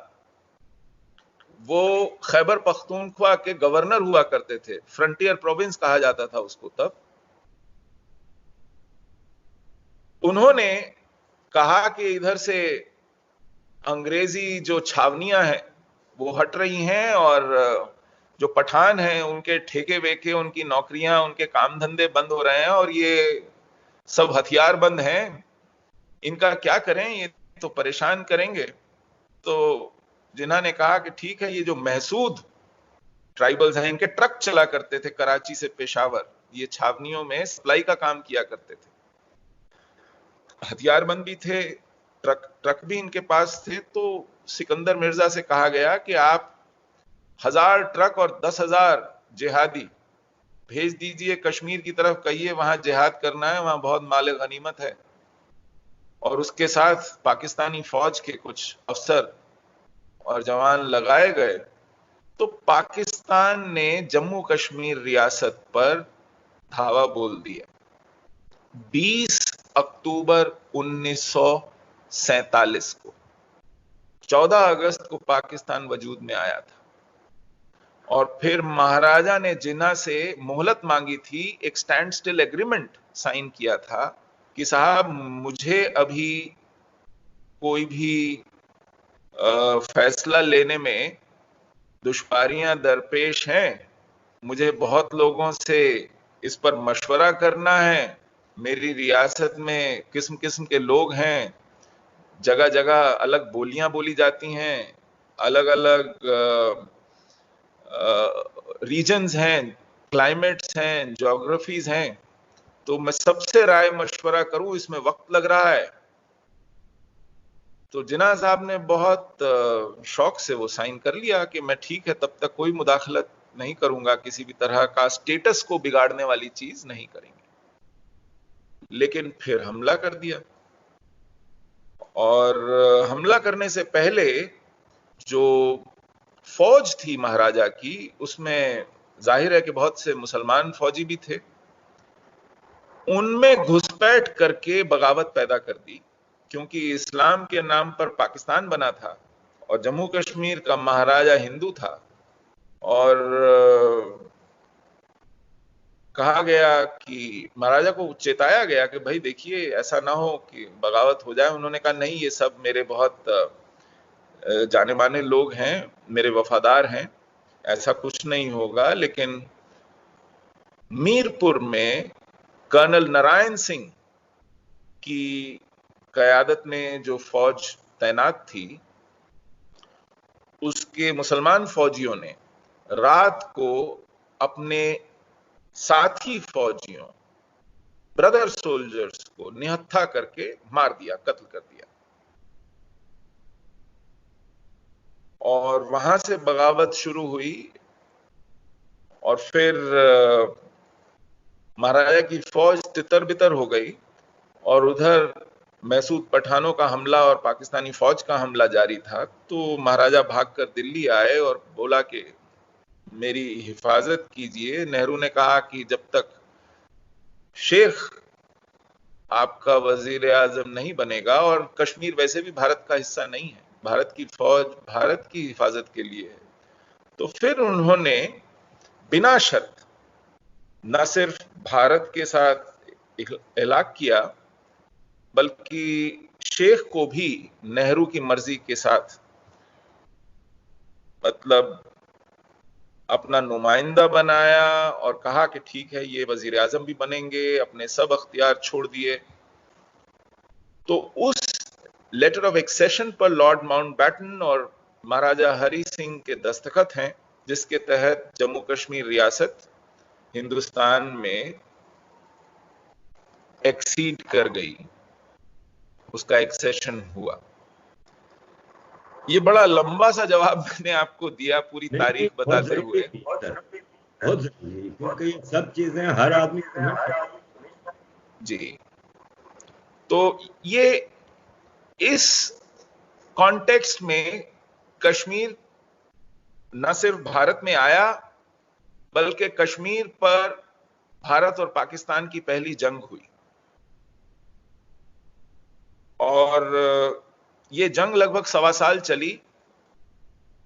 वो खैबर पख्तूनख्वा के गवर्नर हुआ करते थे, फ्रंटियर प्रोविंस कहा जाता था उसको तब। उन्होंने कहा कि इधर से अंग्रेजी जो छावनियां हैं वो हट रही हैं, और जो पठान हैं उनके ठेके वेके, उनकी नौकरियां, उनके काम धंधे बंद हो रहे हैं, और ये सब हथियार बंद हैं, इनका क्या करें, ये तो परेशान करेंगे। तो जिन्हा ने कहा कि ठीक है, ये जो महसूद ट्राइबल्स हैं इनके ट्रक चला करते थे कराची से पेशावर, ये छावनियों में सप्लाई का काम किया करते थे, हथियारबंद भी थे, ट्रक भी इनके पास थे। तो सिकंदर मिर्जा से कहा गया कि आप 1000 ट्रक और 10,000 जिहादी भेज दीजिए कश्मीर की तरफ, कहिए वहां जिहाद करना है, वहां बहुत माल गनीमत है। और उसके साथ पाकिस्तानी फौज के कुछ अफसर और जवान लगाए गए। तो पाकिस्तान ने जम्मू कश्मीर रियासत पर धावा बोल दिया। 20 अक्टूबर 1965 1947 को 14 अगस्त को पाकिस्तान वजूद में आया था और फिर महाराजा ने जिन्ना से मोहलत मांगी थी, एक स्टैंड स्टिल एग्रीमेंट साइन किया था कि साहब मुझे अभी कोई भी फैसला लेने में दुश्वारियां दरपेश हैं, मुझे बहुत लोगों से इस पर मशवरा करना है, मेरी रियासत में किस्म किस्म के लोग हैं, जगह जगह अलग बोलियां बोली जाती हैं, अलग अलग रीजन्स हैं, क्लाइमेट्स हैं, ज्योग्राफीज हैं, तो मैं सबसे राय मशवरा करूं, इसमें वक्त लग रहा है। तो जिन्ना साहब ने बहुत शौक से वो साइन कर लिया कि मैं ठीक है, तब तक कोई मुदाखलत नहीं करूंगा, किसी भी तरह का स्टेटस को बिगाड़ने वाली चीज नहीं करेंगे। लेकिन फिर हमला कर दिया और हमला करने से पहले जो फौज थी महाराजा की, उसमें जाहिर है कि बहुत से मुसलमान फौजी भी थे, उनमें घुसपैठ करके बगावत पैदा कर दी, क्योंकि इस्लाम के नाम पर पाकिस्तान बना था और जम्मू कश्मीर का महाराजा हिंदू था और कहा गया कि महाराजा को चेताया गया कि भाई देखिए ऐसा ना हो कि बगावत हो जाए। उन्होंने कहा नहीं, ये सब मेरे बहुत जाने माने लोग हैं, मेरे वफादार हैं, ऐसा कुछ नहीं होगा। लेकिन मीरपुर में कर्नल नारायण सिंह की क़यादत में जो फौज तैनात थी, उसके मुसलमान फौजियों ने रात को अपने साथी फौजियों, ब्रदर सोल्जर्स को निहत्था करके मार दिया, कत्ल कर दिया। और वहां से बगावत शुरू हुई और फिर महाराजा की फौज तितर बितर हो गई और उधर मैसूद पठानों का हमला और पाकिस्तानी फौज का हमला जारी था। तो महाराजा भागकर दिल्ली आए और बोला कि मेरी हिफाजत कीजिए। नेहरू ने कहा कि जब तक शेख आपका वजीर आजम नहीं बनेगा, और कश्मीर वैसे भी भारत का हिस्सा नहीं है, भारत की फौज भारत की हिफाजत के लिए है, तो फिर उन्होंने बिना शर्त न सिर्फ भारत के साथ इलाक किया, बल्कि शेख को भी नेहरू की मर्जी के साथ, मतलब अपना नुमाइंदा बनाया और कहा कि ठीक है ये वजीर आजम भी बनेंगे, अपने सब अख्तियार छोड़ दिए। तो उस लेटर ऑफ एक्सेशन पर लॉर्ड माउंटबैटन और महाराजा हरि सिंह के दस्तखत हैं, जिसके तहत जम्मू कश्मीर रियासत हिंदुस्तान में एक्सीड कर गई, उसका एक्सेशन हुआ। ये बड़ा लंबा सा जवाब मैंने आपको दिया, पूरी तारीख बताते हुए। बहुत जरूरी, क्योंकि ये सब चीजें हर आदमी जी, तो ये इस कॉन्टेक्स्ट में कश्मीर न सिर्फ भारत में आया, बल्कि कश्मीर पर भारत और पाकिस्तान की पहली जंग हुई। और ये जंग लगभग 1.25 साल चली।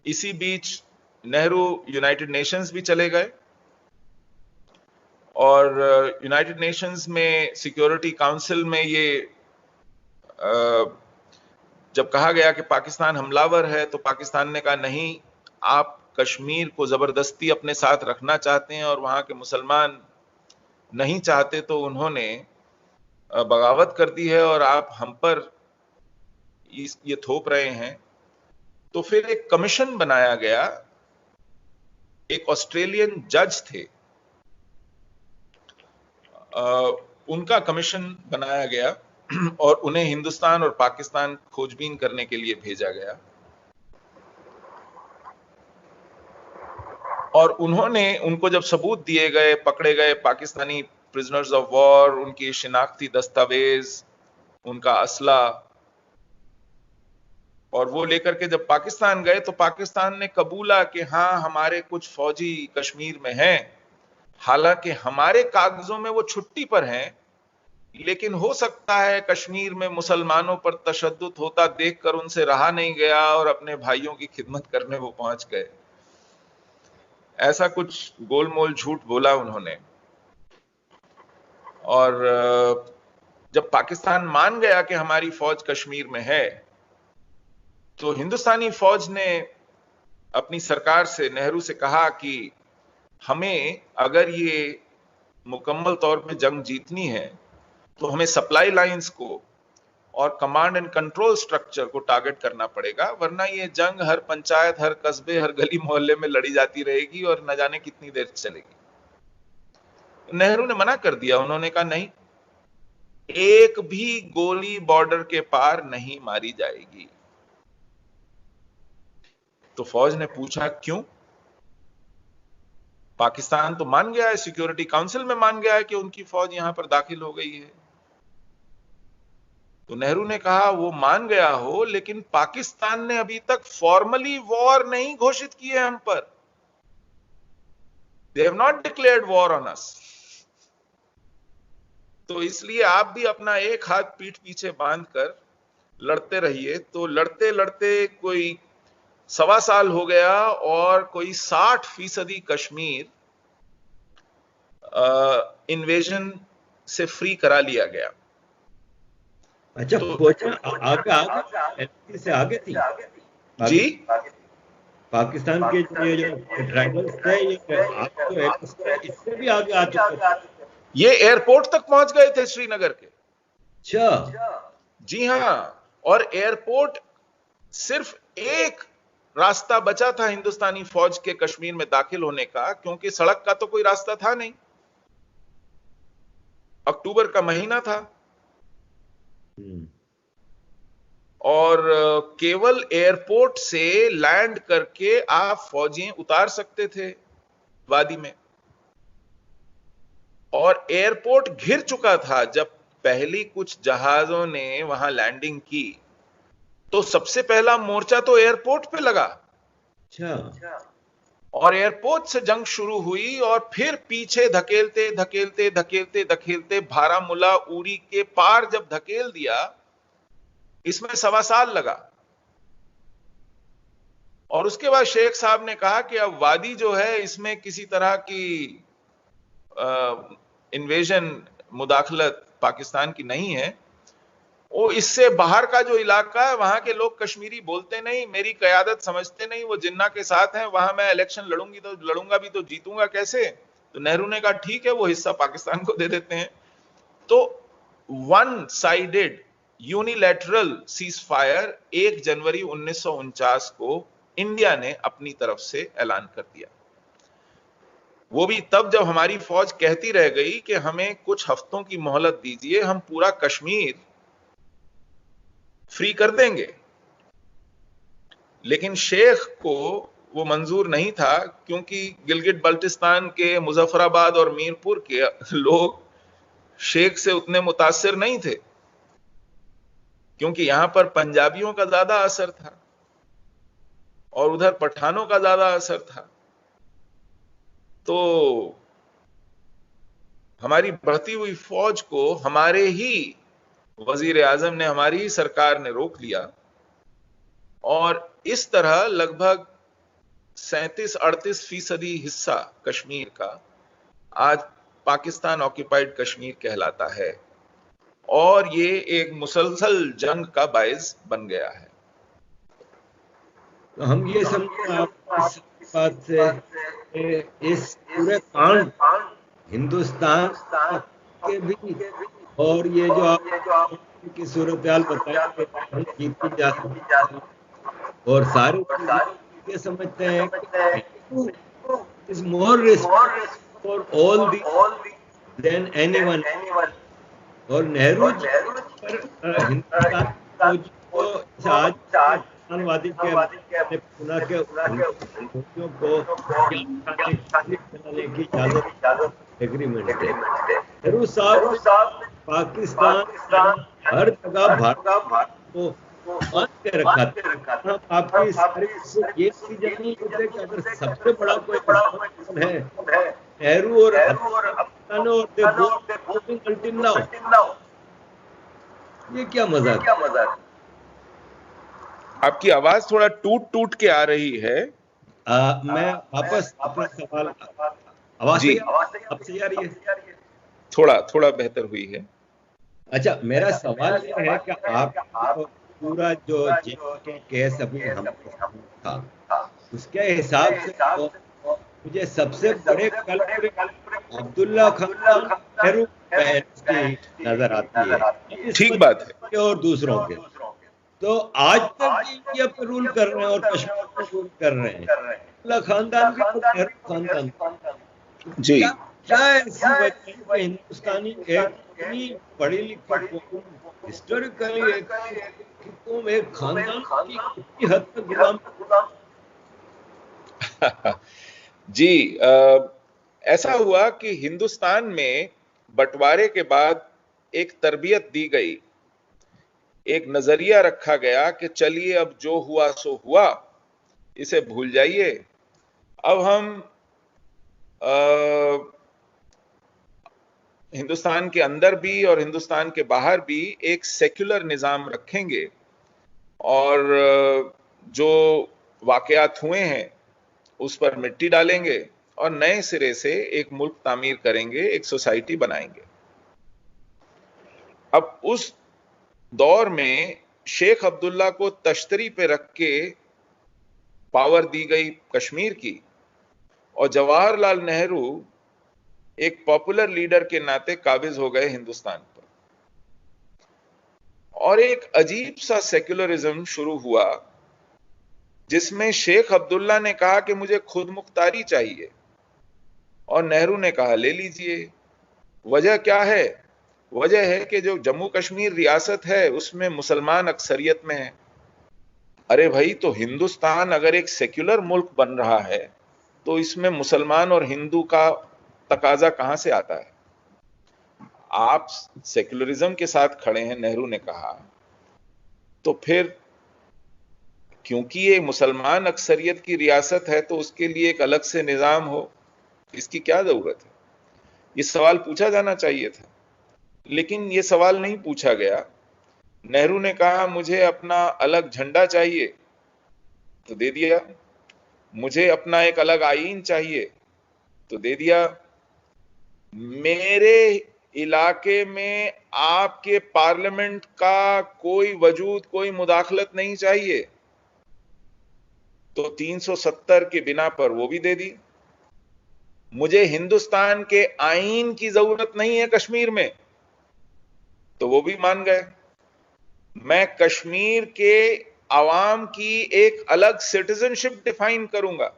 इसी बीच नेहरू यूनाइटेड नेशंस भी चले गए और यूनाइटेड नेशंस में सिक्योरिटी काउंसिल में ये जब कहा गया कि पाकिस्तान हमलावर है, तो पाकिस्तान ने कहा नहीं, आप कश्मीर को जबरदस्ती अपने साथ रखना चाहते हैं और वहां के मुसलमान नहीं चाहते, तो उन्होंने बगावत कर दी है और आप हम पर ये थोप रहे हैं। तो फिर एक कमीशन बनाया गया, एक ऑस्ट्रेलियन जज थे, उनका कमीशन बनाया गया और उन्हें हिंदुस्तान और पाकिस्तान खोजबीन करने के लिए भेजा गया। और उन्होंने, उनको जब सबूत दिए गए, पकड़े गए पाकिस्तानी प्रिजनर्स ऑफ वॉर, उनकी शिनाख्ती दस्तावेज, उनका असला, और वो लेकर के जब पाकिस्तान गए, तो पाकिस्तान ने कबूला कि हाँ हमारे कुछ फौजी कश्मीर में हैं, हालांकि हमारे कागजों में वो छुट्टी पर हैं, लेकिन हो सकता है कश्मीर में मुसलमानों पर तशद्दुद होता देखकर उनसे रहा नहीं गया और अपने भाइयों की खिदमत करने वो पहुंच गए। ऐसा कुछ गोलमोल झूठ बोला उन्होंने। और जब पाकिस्तान मान गया कि हमारी फौज कश्मीर में है, तो हिंदुस्तानी फौज ने अपनी सरकार से, नेहरू से कहा कि हमें अगर ये मुकम्मल तौर पे जंग जीतनी है तो हमें सप्लाई लाइंस को और कमांड एंड कंट्रोल स्ट्रक्चर को टारगेट करना पड़ेगा, वरना ये जंग हर पंचायत, हर कस्बे, हर गली मोहल्ले में लड़ी जाती रहेगी और न जाने कितनी देर चलेगी। नेहरू ने मना कर दिया। उन्होंने कहा नहीं, एक भी गोली बॉर्डर के पार नहीं मारी जाएगी। तो फौज ने पूछा क्यों? पाकिस्तान तो मान गया है, सिक्योरिटी काउंसिल में मान गया है कि उनकी फौज यहां पर दाखिल हो गई है। तो नेहरू ने कहा वो मान गया हो, लेकिन पाकिस्तान ने अभी तक फॉर्मली वॉर नहीं घोषित की है हम पर। They have not declared war on us. तो इसलिए आप भी अपना एक हाथ पीठ पीछे बांधकर लड़ते रहिए। तो लड़ते लड़ते कोई 1.25 साल हो गया और कोई 60% कश्मीर इन्वेजन से फ्री करा लिया गया। अच्छा, तो आगे से आगे थी जी, पाकिस्तान के जो ट्राइबल्स थे, ये इससे भी आगे आ चुके थे। ये एयरपोर्ट तक पहुंच गए थे श्रीनगर के। अच्छा, जी हां। और एयरपोर्ट, सिर्फ एक रास्ता बचा था हिंदुस्तानी फौज के कश्मीर में दाखिल होने का, क्योंकि सड़क का तो कोई रास्ता था नहीं। अक्टूबर का महीना था और केवल एयरपोर्ट से लैंड करके आप फौजी उतार सकते थे वादी में। और एयरपोर्ट घिर चुका था। जब पहली कुछ जहाजों ने वहां लैंडिंग की तो सबसे पहला मोर्चा तो एयरपोर्ट पे लगा। अच्छा। और एयरपोर्ट से जंग शुरू हुई और फिर पीछे धकेलते धकेलते धकेलते धकेलते बारामूला, उरी के पार जब धकेल दिया, इसमें 1.25 साल लगा। और उसके बाद शेख साहब ने कहा कि अब वादी जो है, इसमें किसी तरह की इन्वेजन, मुदाखलत पाकिस्तान की नहीं है। वो इससे बाहर का जो इलाका है, वहां के लोग कश्मीरी बोलते नहीं, मेरी कयादत समझते नहीं, वो जिन्ना के साथ हैं, वहां मैं इलेक्शन लड़ूंगा भी तो जीतूंगा कैसे? तो नेहरू ने कहा ठीक है, वो हिस्सा पाकिस्तान को दे देते हैं। तो one sided unilateral cease fire 1 जनवरी 1949 को इंडिया ने अपनी तरफ से ऐलान कर दिया। वो भी तब जब हमारी फौज कहती रह गई कि हमें कुछ हफ्तों की मोहलत दीजिए, हम पूरा कश्मीर फ्री कर देंगे। लेकिन शेख को वो मंजूर नहीं था, क्योंकि गिलगित बल्टिस्तान के मुजफ्फराबाद और मीरपुर के लोग शेख से उतने मुतासिर नहीं थे, क्योंकि यहां पर पंजाबियों का ज्यादा असर था और उधर पठानों का ज्यादा असर था। तो हमारी बढ़ती हुई फौज को हमारे ही वजीर आजम ने, हमारी ही सरकार ने रोक लिया। और इस तरह लगभग 37-38% हिस्सा कश्मीर का आज पाकिस्तान ऑक्यूपाइड कश्मीर कहलाता है। और ये एक मुसलसल जंग का बायस बन गया है। तो हम ये समझे आप इस बात से, इस पूरे कांड हिंदुस्तान के भी, और ये जो आप की सूरत हाल बताई हम जीती जा सकती, और सारे ये समझते हैं कि is more respect for all than anyone. और नेहरू हिंदुस्तान को आज वादी के पुनः के को चलाने की इजाजत एग्रीमेंट है। नेहरू साहब पाकिस्तान हर जगह भारत को बांध के रखा था। आपकी ये चीज नहीं होते कि अगर सबसे बड़ा कोई है नेहरू और और दे बोथ until now। ये क्या मजाक? आपकी आवाज थोड़ा टूट टूट के आ रही है। मैं वापस अपना सवाल, आवाज जी, अब सही आ रही है? थोड़ा थोड़ा बेहतर हुई है। अच्छा, मेरा सवाल ये है कि आप पूरा जो के केस अभी हम था, उसके हिसाब से तो मुझे सबसे बड़े कल्प्रिट अब्दुल्ला खान, नेहरू पेरेंट्स की नजर आती है, इस ठीक बात है। और दूसरों के। तो आज तक इंडिया पर रूल कर रहे हैं और कश्मीर पर रूल कर रहे हैं, अब्दुल्ला खानदान भी और नेहरू खानदान। जी, क्या ऐसी वजह है कि हिंदुस्तानी एक इतनी पढ़ी लिखी कौम, हिस्टोरिकली एक कौम, एक खानदान की कितनी हद तक गुलाम? जी, ऐसा हुआ कि हिंदुस्तान में बंटवारे के बाद एक तरबियत दी गई, एक नजरिया रखा गया कि चलिए अब जो हुआ सो हुआ, इसे भूल जाइए। अब हम हिंदुस्तान के अंदर भी और हिंदुस्तान के बाहर भी एक सेक्युलर निजाम रखेंगे और जो वाकयात हुए हैं उस पर मिट्टी डालेंगे और नए सिरे से एक मुल्क तामीर करेंगे, एक सोसाइटी बनाएंगे। अब उस दौर में शेख अब्दुल्ला को तश्तरी पे रख के पावर दी गई कश्मीर की, और जवाहरलाल नेहरू एक पॉपुलर लीडर के नाते काबिज हो गए हिंदुस्तान पर, और एक अजीब सा सेक्युलरिज्म शुरू हुआ जिसमें शेख अब्दुल्ला ने कहा कि मुझे खुद मुख्तारी चाहिए और नेहरू ने कहा ले लीजिए। वजह क्या है? वजह है कि जो जम्मू कश्मीर रियासत है उसमें मुसलमान अक्सरियत में है। अरे भाई, तो हिंदुस्तान अगर एक सेक्युलर मुल्क बन रहा है तो इसमें मुसलमान और हिंदू का तकाजा कहां से आता है? आप सेक्युलरिज्म के साथ खड़े हैं, नेहरू ने कहा, तो फिर क्योंकि ये मुसलमान अक्सरियत की रियासत है तो उसके लिए एक अलग से निजाम हो, इसकी क्या जरूरत है? ये सवाल पूछा जाना चाहिए था, लेकिन ये सवाल नहीं पूछा गया। नेहरू ने कहा मुझे अपना अलग झंडा चाहिए, तो दे दिया। मुझे अपना एक अलग आईन चाहिए, तो दे दिया। मेरे इलाके में आपके पार्लियामेंट का कोई वजूद, कोई मुदाखलत नहीं चाहिए, तो 370 के बिना पर वो भी दे दी। मुझे हिंदुस्तान के आईन की जरूरत नहीं है कश्मीर में, तो वो भी मान गए। मैं कश्मीर के आवाम की एक अलग सिटीजनशिप डिफाइन करूंगा,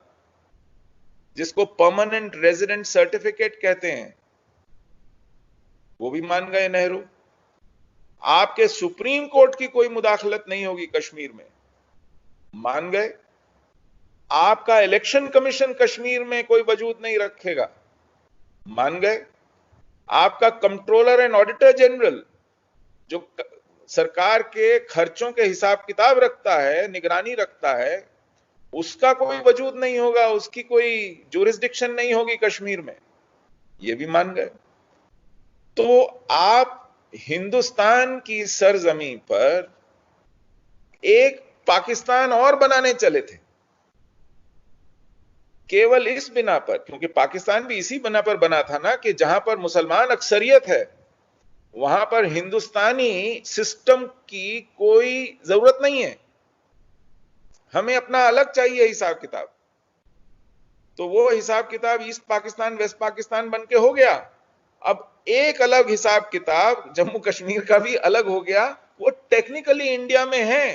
जिसको परमानेंट रेजिडेंट सर्टिफिकेट कहते हैं, वो भी मान गए नेहरू। आपके सुप्रीम कोर्ट की कोई मुदाखलत नहीं होगी कश्मीर में, मान गए। आपका इलेक्शन कमीशन कश्मीर में कोई वजूद नहीं रखेगा, मान गए। आपका कंट्रोलर एंड ऑडिटर जनरल जो सरकार के खर्चों के हिसाब किताब रखता है, निगरानी रखता है, उसका कोई वजूद नहीं होगा, उसकी कोई जुरिस्डिक्शन नहीं होगी कश्मीर में, ये भी मान गए। तो आप हिंदुस्तान की सरजमीन पर एक पाकिस्तान और बनाने चले थे, केवल इस बिना पर, क्योंकि पाकिस्तान भी इसी बिना पर बना था ना कि जहां पर मुसलमान अक्सरियत है वहां पर हिंदुस्तानी सिस्टम की कोई जरूरत नहीं है, हमें अपना अलग चाहिए हिसाब किताब। तो वो हिसाब किताब ईस्ट पाकिस्तान वेस्ट पाकिस्तान बन के हो गया। अब एक अलग हिसाब किताब जम्मू कश्मीर का भी अलग हो गया। वो टेक्निकली इंडिया में है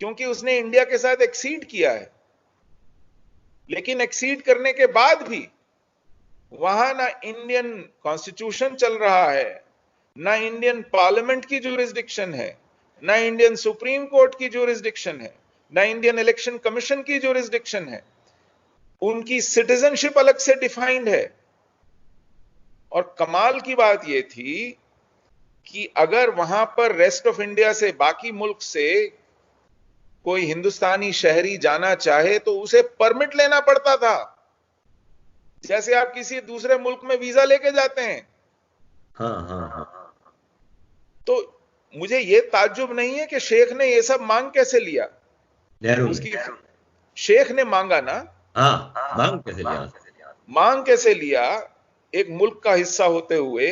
क्योंकि उसने इंडिया के साथ एक्सीड किया है, लेकिन एक्सीड करने के बाद भी वहां ना इंडियन कॉन्स्टिट्यूशन चल रहा है, ना इंडियन पार्लियामेंट की जुरिस्डिक्शन है, ना इंडियन सुप्रीम कोर्ट की जुरिस्डिक्शन है, ना इंडियन इलेक्शन कमीशन की जुरिस्डिक्शन है। उनकी सिटीजनशिप अलग से डिफाइंड है। और कमाल की बात यह थी कि अगर वहां पर रेस्ट ऑफ इंडिया से, बाकी मुल्क से कोई हिंदुस्तानी शहरी जाना चाहे तो उसे परमिट लेना पड़ता था। जैसे आप किसी दूसरे मुल्क में वीजा लेके जाते हैं। हाँ हाँ हाँ। तो मुझे ये ताज्जुब नहीं है कि शेख ने ये सब मांग कैसे लिया। नेहरू ने। उसकी शेख ने मांगा ना। हाँ, मांग कैसे लिया? मांग कैसे लिया, एक मुल्क का हिस्सा होते हुए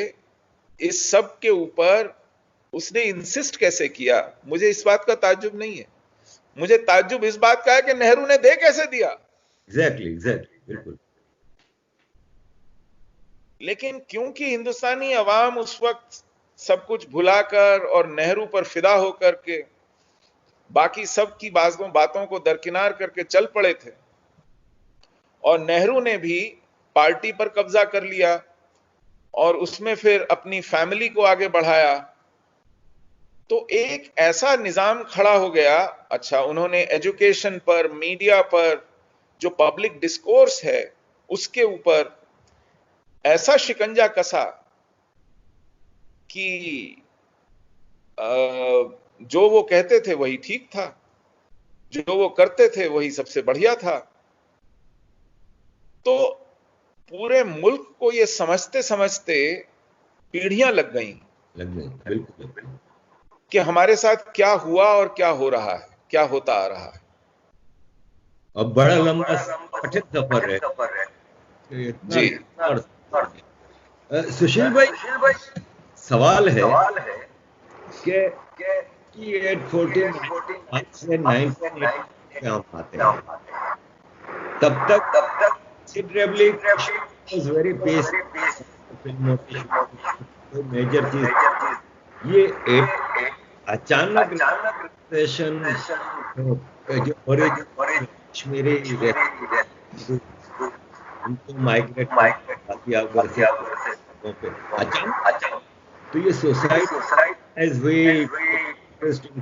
इस सब के ऊपर उसने इंसिस्ट कैसे किया, मुझे इस बात का ताज्जुब नहीं है। मुझे ताज्जुब इस बात का है कि नेहरू ने दे कैसे दिया। एग्जैक्टली एग्जैक्टली, बिल्कुल। लेकिन क्योंकि हिंदुस्तानी अवाम उस वक्त सब कुछ भुलाकर और नेहरू पर फिदा होकर के बाकी सब की बातों को दरकिनार करके चल पड़े थे, और नेहरू ने भी पार्टी पर कब्जा कर लिया और उसमें फिर अपनी फैमिली को आगे बढ़ाया, तो एक ऐसा निजाम खड़ा हो गया। अच्छा, उन्होंने एजुकेशन पर, मीडिया पर, जो पब्लिक डिस्कोर्स है उसके ऊपर ऐसा शिकंजा कसा कि जो वो कहते थे वही ठीक था, जो वो करते थे वही सबसे बढ़िया था। तो पूरे मुल्क को ये समझते समझते पीढ़ियां लग गईं बिल्कुल। कि हमारे साथ क्या हुआ और क्या हो रहा है, क्या होता आ रहा है। अब बड़ा लंबा कठिन सफर है, इतना जी। और सुशील भाई, सवाल है कि 48, 14 से 19 पे हम आते हैं, तब तक considerably was very basic, फिल्मों की कोई मेजर चीज, ये एक अचानक सेशन जो ओरिजिन कश्मीरी उनको माइग्रेट कर दिया अकबर से पे अचानक, तो ये सोसाइटी एज वी इंटरेस्ट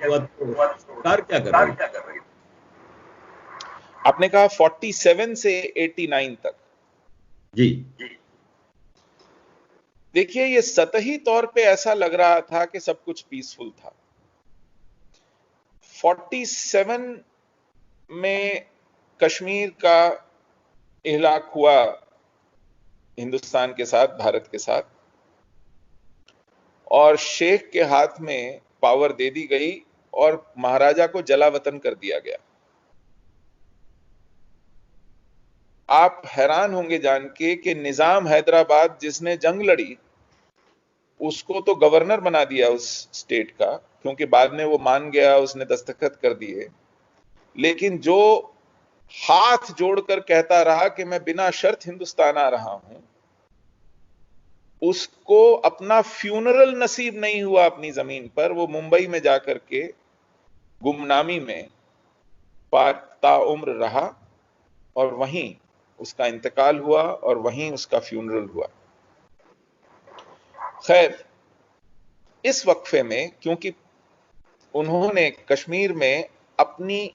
हुआ, तो सरकार क्या कर रही है? आपने कहा 47 से 89 तक। जी। देखिए, ये सतही तौर पे ऐसा लग रहा था कि सब कुछ पीसफुल था। 47 में कश्मीर का इहलाक हुआ हिंदुस्तान के साथ, भारत के साथ, और शेख के हाथ में पावर दे दी गई और महाराजा को जलावतन कर दिया गया। आप हैरान होंगे जान के कि निजाम हैदराबाद जिसने जंग लड़ी उसको तो गवर्नर बना दिया उस स्टेट का, क्योंकि बाद में वो मान गया, उसने दस्तखत कर दिए। लेकिन जो हाथ जोड़कर कहता रहा कि मैं बिना शर्त हिंदुस्तान आ रहा हूं, उसको अपना फ्यूनरल नसीब नहीं हुआ अपनी जमीन पर। वो मुंबई में जाकर के गुमनामी में ताउम्र रहा और वहीं उसका इंतकाल हुआ और वहीं उसका फ्यूनरल हुआ। खैर, इस वक्फे में क्योंकि उन्होंने कश्मीर में अपनी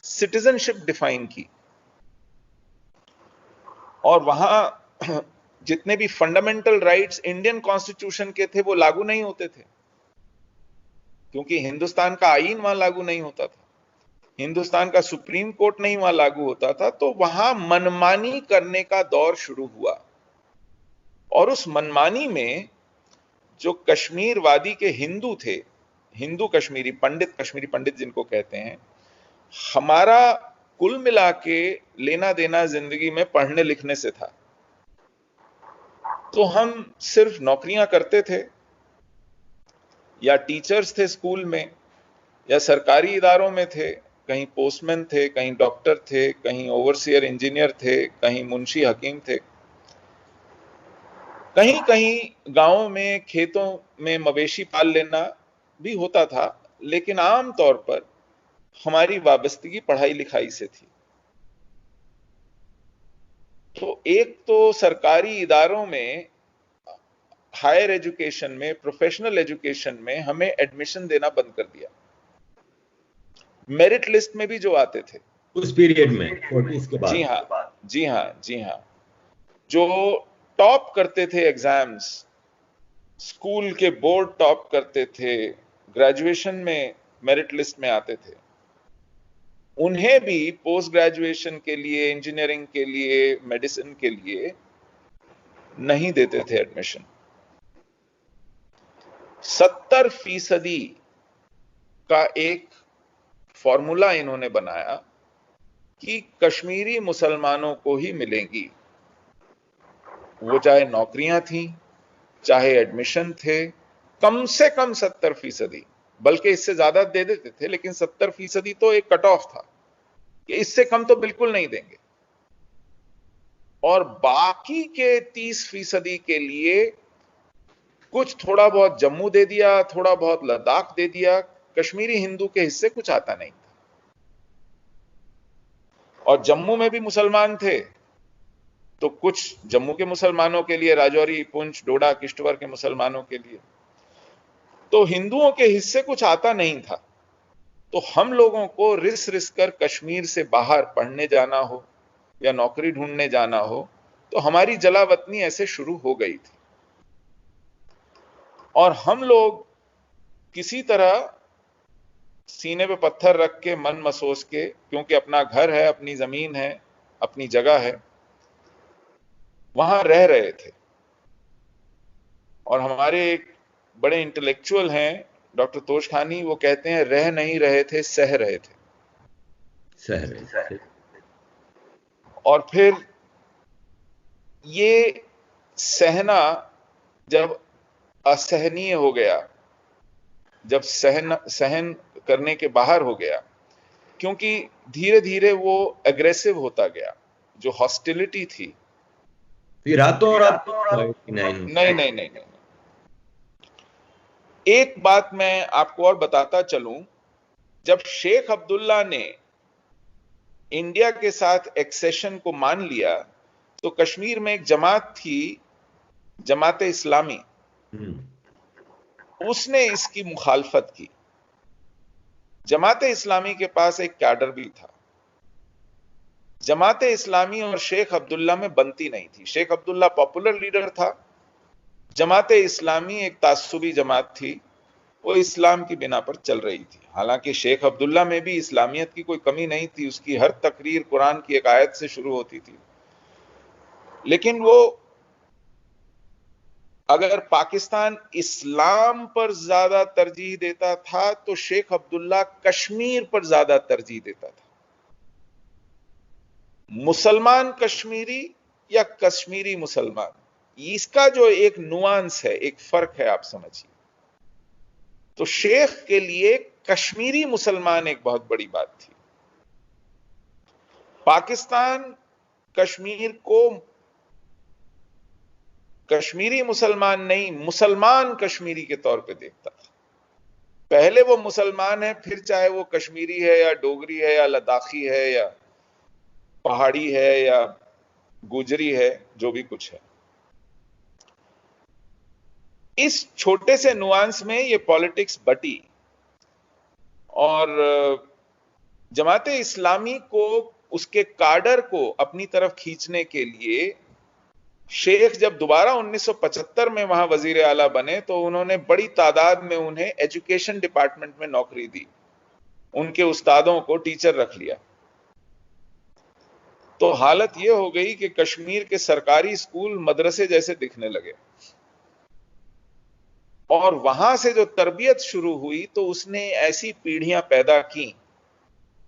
सिटीजनशिप डिफाइन की और वहां जितने भी फंडामेंटल राइट्स इंडियन कॉन्स्टिट्यूशन के थे वो लागू नहीं होते थे, क्योंकि हिंदुस्तान का आईन वहां लागू नहीं होता था, हिंदुस्तान का सुप्रीम कोर्ट नहीं वहां लागू होता था। तो वहां मनमानी करने का दौर शुरू हुआ, और उस मनमानी में जो कश्मीर वादी के हिंदू थे, हिंदू कश्मीरी पंडित जिनको कहते हैं, हमारा कुल मिला के लेना देना जिंदगी में पढ़ने लिखने से था। तो हम सिर्फ नौकरियां करते थे, या टीचर्स थे स्कूल में, या सरकारी इदारों में थे, कहीं पोस्टमैन थे, कहीं डॉक्टर थे, कहीं ओवरसियर इंजीनियर थे, कहीं मुंशी हकीम थे, कहीं कहीं गांवों में खेतों में मवेशी पाल लेना भी होता था। लेकिन आम तौर पर हमारी वाबस्तगी पढ़ाई लिखाई से थी। तो एक तो सरकारी इदारों में, हायर एजुकेशन में, प्रोफेशनल एजुकेशन में हमें एडमिशन देना बंद कर दिया। मेरिट लिस्ट में भी जो आते थे उस पीरियड में 40s के बाद, जी हाँ, जी हाँ, जी हाँ, जो टॉप करते थे एग्जाम्स, स्कूल के बोर्ड टॉप करते थे, ग्रेजुएशन में मेरिट लिस्ट में आते थे, उन्हें भी पोस्ट ग्रेजुएशन के लिए, इंजीनियरिंग के लिए, मेडिसिन के लिए नहीं देते थे एडमिशन। 70% का एक फॉर्मूला इन्होंने बनाया कि कश्मीरी मुसलमानों को ही मिलेंगी, वो चाहे नौकरियां थी, चाहे एडमिशन थे, कम से कम 70%, बल्कि इससे ज्यादा दे देते थे, लेकिन 70% तो एक कट ऑफ था कि इससे कम तो बिल्कुल नहीं देंगे। और बाकी के 30% के लिए कुछ थोड़ा बहुत जम्मू दे दिया, थोड़ा बहुत लद्दाख दे दिया, कश्मीरी हिंदू के हिस्से कुछ आता नहीं था। और जम्मू में भी मुसलमान थे, तो कुछ जम्मू के मुसलमानों के लिए, राजौरी, पुंछ, डोडा, किश्तवाड़ के मुसलमानों के लिए, तो हिंदुओं के हिस्से कुछ आता नहीं था। तो हम लोगों को रिस रिस कर कश्मीर से बाहर पढ़ने जाना हो या नौकरी ढूंढने जाना हो, तो हमारी जलावतनी ऐसे शुरू हो गई थी। और हम लोग किसी तरह सीने पे पत्थर रख के, मन मसोस के, क्योंकि अपना घर है, अपनी जमीन है, अपनी जगह है, वहां रह रहे थे। और हमारे एक बड़े इंटेलेक्चुअल हैं, डॉक्टर तोशखानी, वो कहते हैं रह नहीं रहे थे, सह रहे थे। सह रहे थे। और फिर ये सहना जब असहनीय हो गया, जब सहन करने के बाहर हो गया, क्योंकि धीरे धीरे वो एग्रेसिव होता गया, जो हॉस्टिलिटी थी। फिर रातों रात नहीं नहीं नहीं नहीं। एक बात मैं आपको और बताता चलूं, जब शेख अब्दुल्ला ने इंडिया के साथ एक्सेशन को मान लिया, तो कश्मीर में एक जमात थी, जमाते इस्लामी, उसने इसकी मुखालफत की। जमाते इस्लामी के पास एक कैडर भी था। जमाते इस्लामी और शेख अब्दुल्ला में बनती नहीं थी। शेख अब्दुल्ला पॉपुलर लीडर था, जमाते इस्लामी एक तासुबी जमात थी, वो इस्लाम की बिना पर चल रही थी। हालांकि शेख अब्दुल्ला में भी इस्लामियत की कोई कमी नहीं थी, उसकी हर तकरीर कुरान की एक आयत से शुरू होती थी। लेकिन वो, अगर पाकिस्तान इस्लाम पर ज्यादा तरजीह देता था, तो शेख अब्दुल्ला कश्मीर पर ज्यादा तरजीह देता था। मुसलमान कश्मीरी या कश्मीरी मुसलमान, इसका जो एक नुआंस है, एक फर्क है, आप समझिए। तो शेख के लिए कश्मीरी मुसलमान एक बहुत बड़ी बात थी। पाकिस्तान कश्मीर को कश्मीरी मुसलमान नहीं, मुसलमान कश्मीरी के तौर पे देखता था। पहले वो मुसलमान है, फिर चाहे वो कश्मीरी है या डोगरी है या लद्दाखी है या पहाड़ी है या गुजरी है, जो भी कुछ है। इस छोटे से नुआंस में ये पॉलिटिक्स बटी। और जमाते इस्लामी को, उसके काडर को अपनी तरफ खींचने के लिए शेख जब दोबारा 1975 में वहां वजीर आला बने, तो उन्होंने बड़ी तादाद में उन्हें एजुकेशन डिपार्टमेंट में नौकरी दी, उनके उस्तादों को टीचर रख लिया। तो हालत यह हो गई कि कश्मीर के सरकारी स्कूल मदरसे जैसे दिखने लगे। और वहां से जो तरबियत शुरू हुई, तो उसने ऐसी पीढ़ियां पैदा की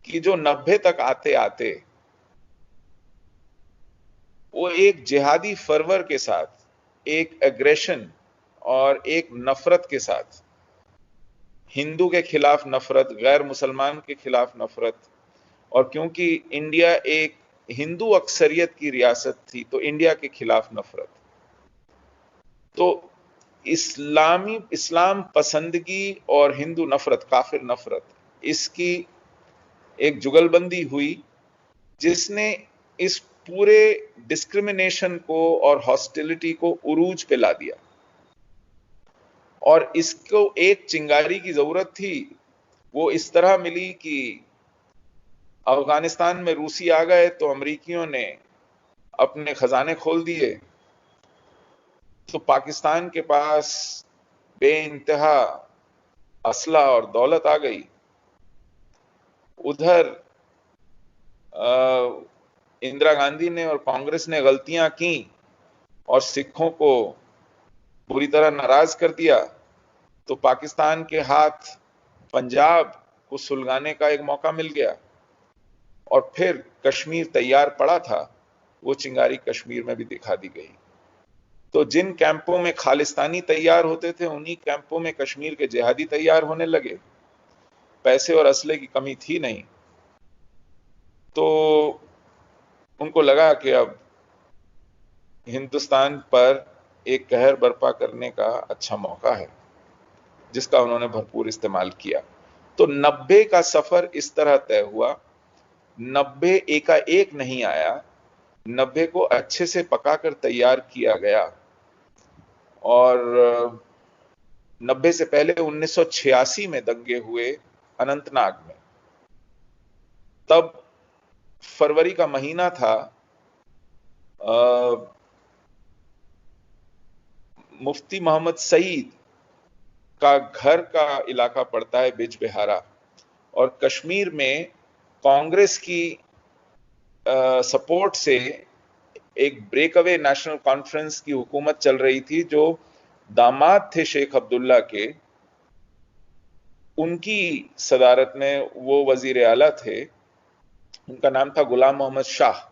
कि जो 90 तक आते आते वो एक जिहादी फर्वर के साथ, एक एग्रेशन और एक नफरत के साथ, हिंदू के खिलाफ नफरत, गैर मुसलमान के खिलाफ नफरत, और क्योंकि इंडिया एक हिंदू अक्सरियत की रियासत थी, तो इंडिया के खिलाफ नफरत। तो इस्लाम पसंदगी और हिंदू नफरत, काफिर नफरत, इसकी एक जुगलबंदी हुई, जिसने इस पूरे डिस्क्रिमिनेशन को और हॉस्टिलिटी को उरूज पे ला दिया। और इसको एक चिंगारी की जरूरत थी। वो इस तरह मिली कि अफगानिस्तान में रूसी आ गए, तो अमरीकियों ने अपने खजाने खोल दिए, तो पाकिस्तान के पास बेइंतहा असला और दौलत आ गई। उधर इंदिरा गांधी ने और कांग्रेस ने गलतियां की और सिखों को बुरी तरह नाराज कर दिया, तो पाकिस्तान के हाथ पंजाब को सुलगाने का एक मौका मिल गया और फिर कश्मीर तैयार पड़ा था, वो चिंगारी कश्मीर में भी दिखा दी गई। तो जिन कैंपों में खालिस्तानी तैयार होते थे, उन्हीं कैंपों में कश्मीर के जिहादी तैयार होने लगे। पैसे और असले की कमी थी नहीं, तो उनको लगा कि अब हिंदुस्तान पर एक कहर बर्पा करने का अच्छा मौका है, जिसका उन्होंने भरपूर इस्तेमाल किया। तो 90 का सफर इस तरह तय हुआ। 90 एकाएक नहीं आया, 90 को अच्छे से पकाकर तैयार किया गया। और 90 से पहले 1986 में दंगे हुए अनंतनाग में। तब फरवरी का महीना था, मुफ्ती मोहम्मद सईद का घर का इलाका पड़ता है बिजबिहारा, और कश्मीर में कांग्रेस की सपोर्ट से एक ब्रेकअवे नेशनल कॉन्फ्रेंस की हुकूमत चल रही थी, जो दामाद थे शेख अब्दुल्ला के, उनकी सदारत में वो वजीर आला थे। उनका नाम था गुलाम मोहम्मद शाह।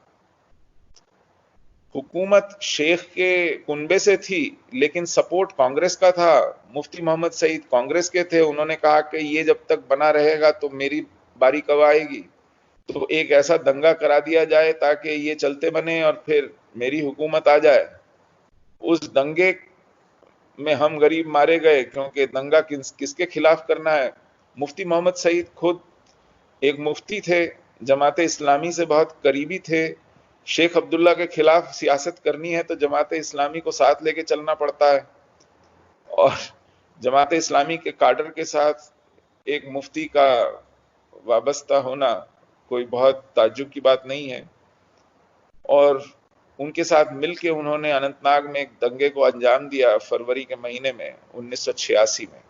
हुकूमत शेख के कुनबे से थी, लेकिन सपोर्ट कांग्रेस का था। मुफ्ती मोहम्मद सईद कांग्रेस के थे। उन्होंने कहा कि ये जब तक बना रहेगा तो मेरी बारी कब आएगी, तो एक ऐसा दंगा करा दिया जाए ताकि ये चलते बने और फिर मेरी हुकूमत आ जाए। उस दंगे में हम गरीब मारे गए, क्योंकि दंगा किसके खिलाफ करना है। मुफ्ती मोहम्मद सईद खुद एक मुफ्ती थे, जमाते इस्लामी से बहुत करीबी थे। शेख अब्दुल्ला के खिलाफ सियासत करनी है तो जमाते इस्लामी को साथ लेके चलना पड़ता है, और जमाते इस्लामी के काडर के साथ एक मुफ्ती का वाबस्ता होना कोई बहुत ताज्जुब की बात नहीं है। और उनके साथ मिलके उन्होंने अनंतनाग में एक दंगे को अंजाम दिया फरवरी के महीने में 1986 में।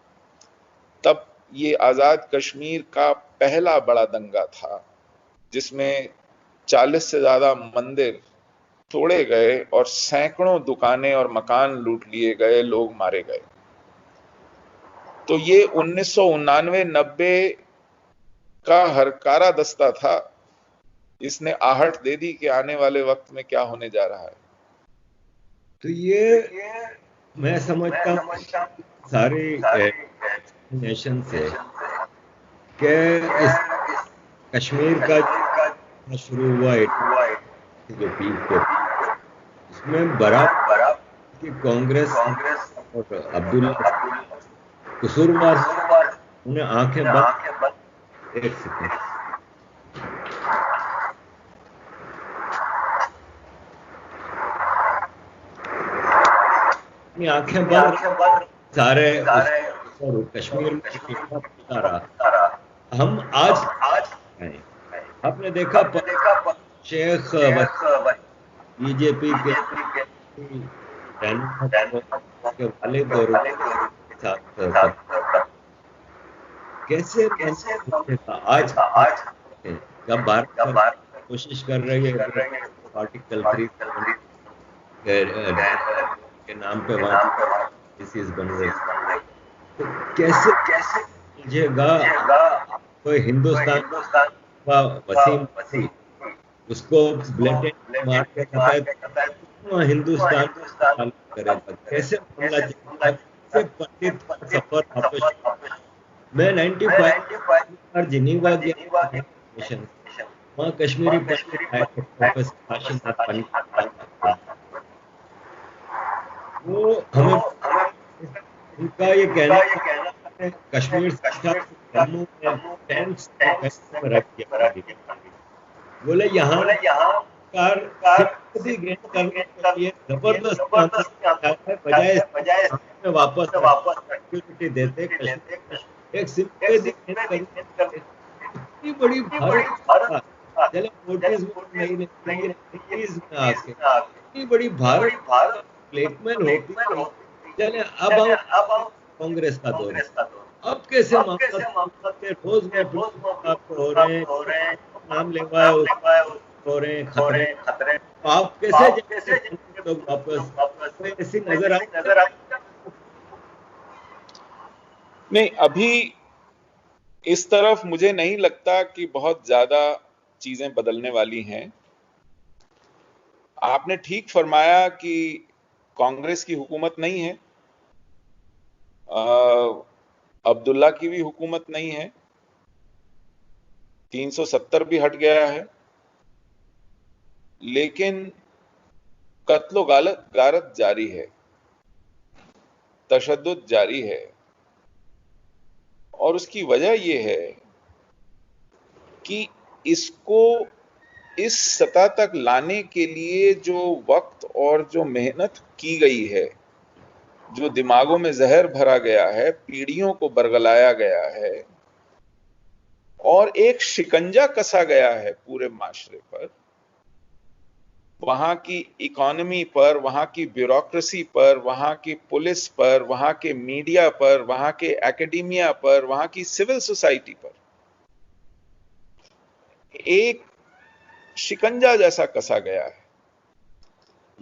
तब ये आजाद कश्मीर का पहला बड़ा दंगा था, जिसमें 40 से ज्यादा मंदिर तोड़े गए और सैकड़ों दुकानें और मकान लूट लिए गए, लोग मारे गए। तो ये 1999-90 का हरकारा दस्ता था। इसने आहट दे दी कि आने वाले वक्त में क्या होने जा रहा है। तो ये मैं समझता हूँ सारे नेशन से कि इस कश्मीर का शुरू हुआ जो पीक पे, इसमें बराबर की कांग्रेस और अब्दुल्ला कसूरवार, उन्हें आंखें बंद। एक सेकंड, आंखें बंद सारे और कश्मीर में रहा। हम आज आपने देखा शेख बीजेपी के वालिद और कैसे आज जब भारत कोशिश कर रही है आर्टिकल 3 के नाम पे वहाँ बन रही, तो कैसे कोई हिंदुस्तान का वसीम उसको ब्लेटेंट मार के कहता है हिंदुस्तान करेगा, कैसे मामला कैसे पंडित सफर वापस। मैं 95 जिनीवा गया मिशन, वहाँ कश्मीरी पंडित वो हमें उनका ये कहना है कश्मीर जम्मू में टेंट्स रख दिया, बोले यहाँ गेन करने के लिए जबरदस्त बजाय वापस सिक्योरिटी देते एक सिंपैथी इतनी बड़ी भारत चले नोटिस में आके इतनी बड़ी भारत ब्लैकमेल होती। चले अब कांग्रेस का दौर, अब कैसे मामला रोज में हो रहे हैं, नाम लेवा है हो रहे हैं खतरे। तो आप कैसे जाएंगे लोग वापस? कोई ऐसी नजर आई? नहीं, अभी इस तरफ मुझे नहीं लगता कि बहुत ज्यादा चीजें बदलने वाली हैं। आपने ठीक फरमाया कि कांग्रेस की हुकूमत नहीं है, अब्दुल्ला की भी हुकूमत नहीं है, 370 भी हट गया है, लेकिन कत्लो गारत जारी है, तशद्दुद जारी है। और उसकी वजह यह है कि इसको इस सतह तक लाने के लिए जो वक्त और जो मेहनत की गई है, जो दिमागों में जहर भरा गया है, पीढ़ियों को बरगलाया गया है और एक शिकंजा कसा गया है पूरे माशरे पर, वहां की इकोनॉमी पर, वहां की ब्यूरोक्रेसी पर, वहां की पुलिस पर, वहां के मीडिया पर, वहां के एकेडमिया पर, वहां की सिविल सोसाइटी पर एक शिकंजा जैसा कसा गया है।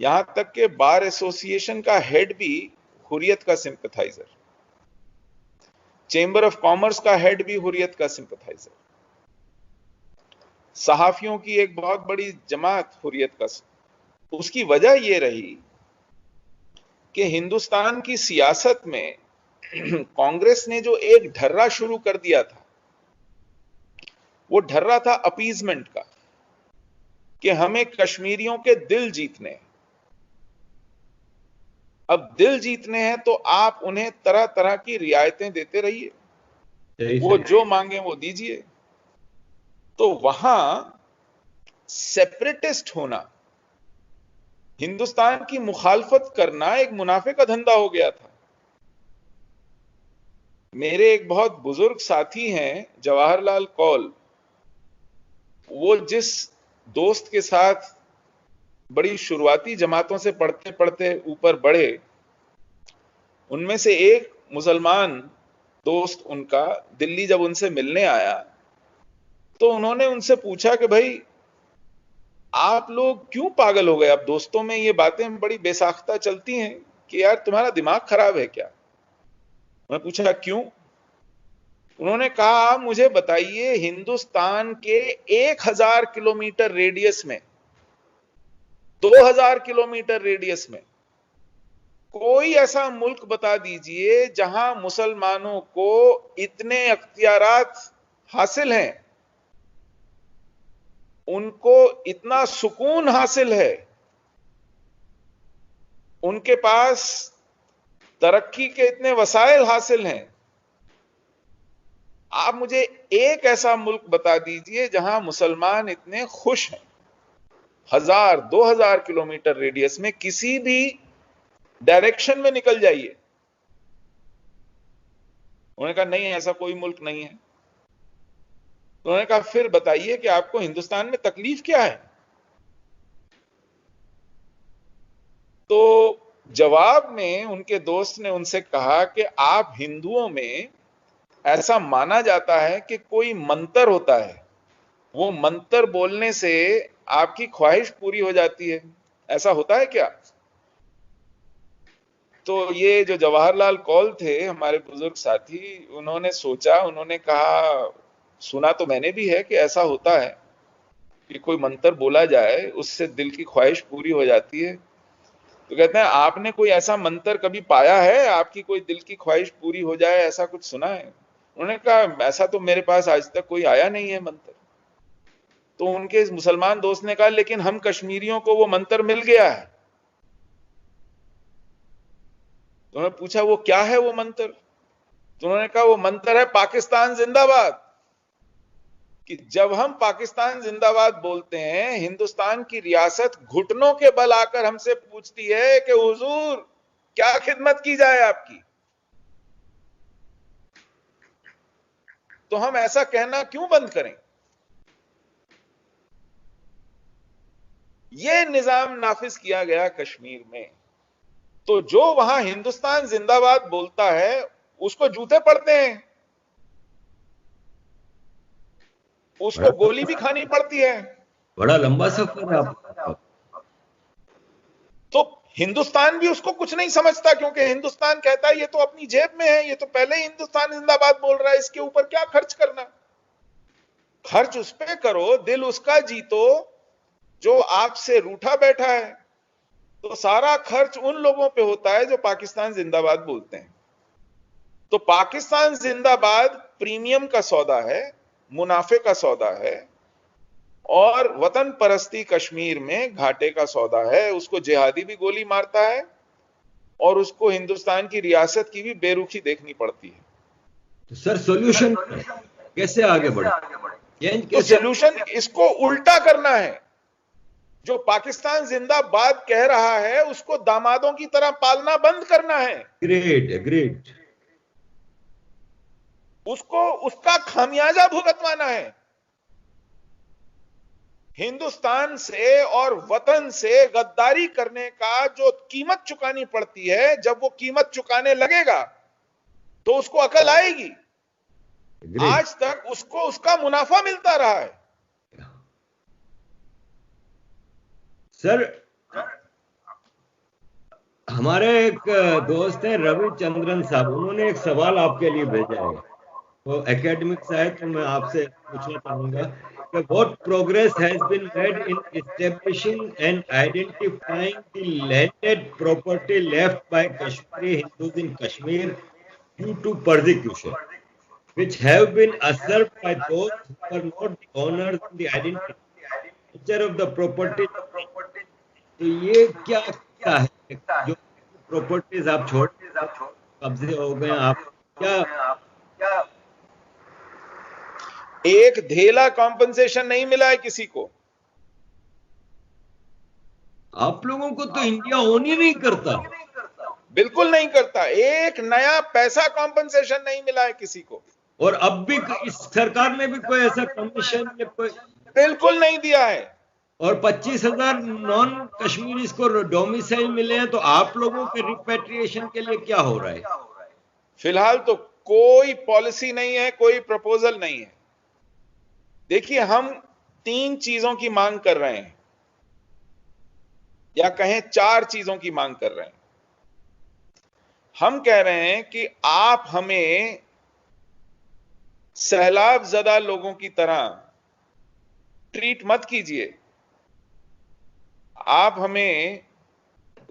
यहां तक के बार एसोसिएशन का हेड भी हुर्रियत का सिंपथाइजर, चेंबर ऑफ कॉमर्स का हेड भी हुर्रियत का सिंपथाइजर, सहाफियों की एक बहुत बड़ी जमात हुर्रियत का। उसकी वजह यह रही कि हिंदुस्तान की सियासत में कांग्रेस ने जो एक ढर्रा शुरू कर दिया था, वो ढर्रा था अपीजमेंट का, कि हमें कश्मीरियों के दिल जीतने हैं। अब दिल जीतने हैं तो आप उन्हें तरह तरह की रियायतें देते रहिए, वो जो मांगे वो दीजिए। तो वहां सेपरेटिस्ट होना, हिंदुस्तान की मुखालफत करना एक मुनाफे का धंधा हो गया था। मेरे एक बहुत बुजुर्ग साथी हैं जवाहरलाल कौल, वो जिस दोस्त के साथ बड़ी शुरुआती जमातों से पढ़ते पढ़ते ऊपर बढ़े, उनमें से एक मुसलमान दोस्त उनका दिल्ली जब उनसे मिलने आया तो उन्होंने उनसे पूछा कि भाई आप लोग क्यों पागल हो गए? अब दोस्तों में ये बातें बड़ी बेसाख्ता चलती हैं कि यार तुम्हारा दिमाग खराब है क्या? मैं पूछा क्यों? उन्होंने कहा मुझे बताइए, हिंदुस्तान के 1000 किलोमीटर रेडियस में, 2000 किलोमीटर रेडियस में कोई ऐसा मुल्क बता दीजिए जहां मुसलमानों को इतने अख्तियारात हासिल हैं, उनको इतना सुकून हासिल है, उनके पास तरक्की के इतने वसाइल हासिल हैं। आप मुझे एक ऐसा मुल्क बता दीजिए जहां मुसलमान इतने खुश हैं। 1000-2000 किलोमीटर रेडियस में किसी भी डायरेक्शन में निकल जाइए। उन्होंने कहा नहीं, ऐसा कोई मुल्क नहीं है। तो उन्होंने कहा फिर बताइए कि आपको हिंदुस्तान में तकलीफ क्या है? तो जवाब में उनके दोस्त ने उनसे कहा कि आप हिंदुओं में ऐसा माना जाता है कि कोई मंत्र होता है, वो मंत्र बोलने से आपकी ख्वाहिश पूरी हो जाती है, ऐसा होता है क्या? तो ये जो जवाहरलाल कौल थे हमारे बुजुर्ग साथी, उन्होंने सोचा, उन्होंने कहा सुना तो मैंने भी है कि ऐसा होता है कि कोई मंत्र बोला जाए उससे दिल की ख्वाहिश पूरी हो जाती है। तो कहते हैं आपने कोई ऐसा मंत्र कभी पाया है, आपकी कोई दिल की ख्वाहिश पूरी हो जाए, ऐसा कुछ सुना है? उन्होंने कहा ऐसा तो मेरे पास आज तक कोई आया नहीं है मंत्र। तो उनके मुसलमान दोस्त ने कहा लेकिन हम कश्मीरियों को वो मंत्र मिल गया है। तो उन्होंने पूछा वो क्या है वो मंत्र? तो उन्होंने कहा वो मंत्र है पाकिस्तान जिंदाबाद। कि जब हम पाकिस्तान जिंदाबाद बोलते हैं, हिंदुस्तान की रियासत घुटनों के बल आकर हमसे पूछती है कि हुजूर क्या खिदमत की जाए आपकी। तो हम ऐसा कहना क्यों बंद करें? यह निजाम नाफिज किया गया कश्मीर में। तो जो वहां हिंदुस्तान जिंदाबाद बोलता है उसको जूते पड़ते हैं, उसको गोली भी खानी पड़ती है। बड़ा लंबा सफर है आपका। तो हिंदुस्तान भी उसको कुछ नहीं समझता, क्योंकि हिंदुस्तान कहता है ये तो अपनी जेब में है, ये तो पहले ही हिंदुस्तान जिंदाबाद बोल रहा है, इसके ऊपर क्या खर्च करना। खर्च उस पे करो, दिल उसका जीतो जो आपसे रूठा बैठा है। तो सारा खर्च उन लोगों पे होता है जो पाकिस्तान जिंदाबाद बोलते हैं। तो पाकिस्तान जिंदाबाद प्रीमियम का सौदा है, मुनाफे का सौदा है, और वतन परस्ती कश्मीर में घाटे का सौदा है। उसको जिहादी भी गोली मारता है और उसको हिंदुस्तान की रियासत की भी बेरुखी देखनी पड़ती है। तो सर सॉल्यूशन कैसे आगे बढ़े? तो सॉल्यूशन इसको उल्टा करना है। जो पाकिस्तान जिंदाबाद कह रहा है उसको दामादों की तरह पालना बंद करना है। ग्रेट। उसको उसका खामियाजा भुगतवाना है। हिंदुस्तान से और वतन से गद्दारी करने का जो कीमत चुकानी पड़ती है, जब वो कीमत चुकाने लगेगा तो उसको अकल आएगी। आज तक उसको उसका मुनाफा मिलता रहा है। सर हमारे एक दोस्त है रविचंद्रन साहब, उन्होंने एक सवाल आपके लिए भेजा है। वो एकेडमिक से है, तो मैं आपसे पूछना चाहूंगा कि what progress has been made in establishing and identifying the landed property left by Kashmiri Hindus in Kashmir due to persecution which have been usurped by those who are not the owners and the identity of the property। तो ये क्या है जो properties आप छोड़ कब्जे हो गए, आप क्या एक धेला कॉम्पनसेशन नहीं मिला है किसी को। आप लोगों को तो इंडिया ओन ही नहीं करता, बिल्कुल नहीं करता। एक नया पैसा कॉम्पनसेशन नहीं मिला है किसी को। और अब भी इस सरकार ने भी कोई ऐसा कमीशन बिल्कुल नहीं दिया है। और 25,000 नॉन कश्मीरी को डोमिसाइल मिले हैं, तो आप लोगों के रिपेट्रिएशन के लिए क्या हो रहा है? फिलहाल तो कोई पॉलिसी नहीं है, कोई प्रपोजल नहीं है। देखिए, हम 3 चीजों की मांग कर रहे हैं, या कहें 4 चीजों की मांग कर रहे हैं। हम कह रहे हैं कि आप हमें सैलाब ज़दा लोगों की तरह ट्रीट मत कीजिए। आप हमें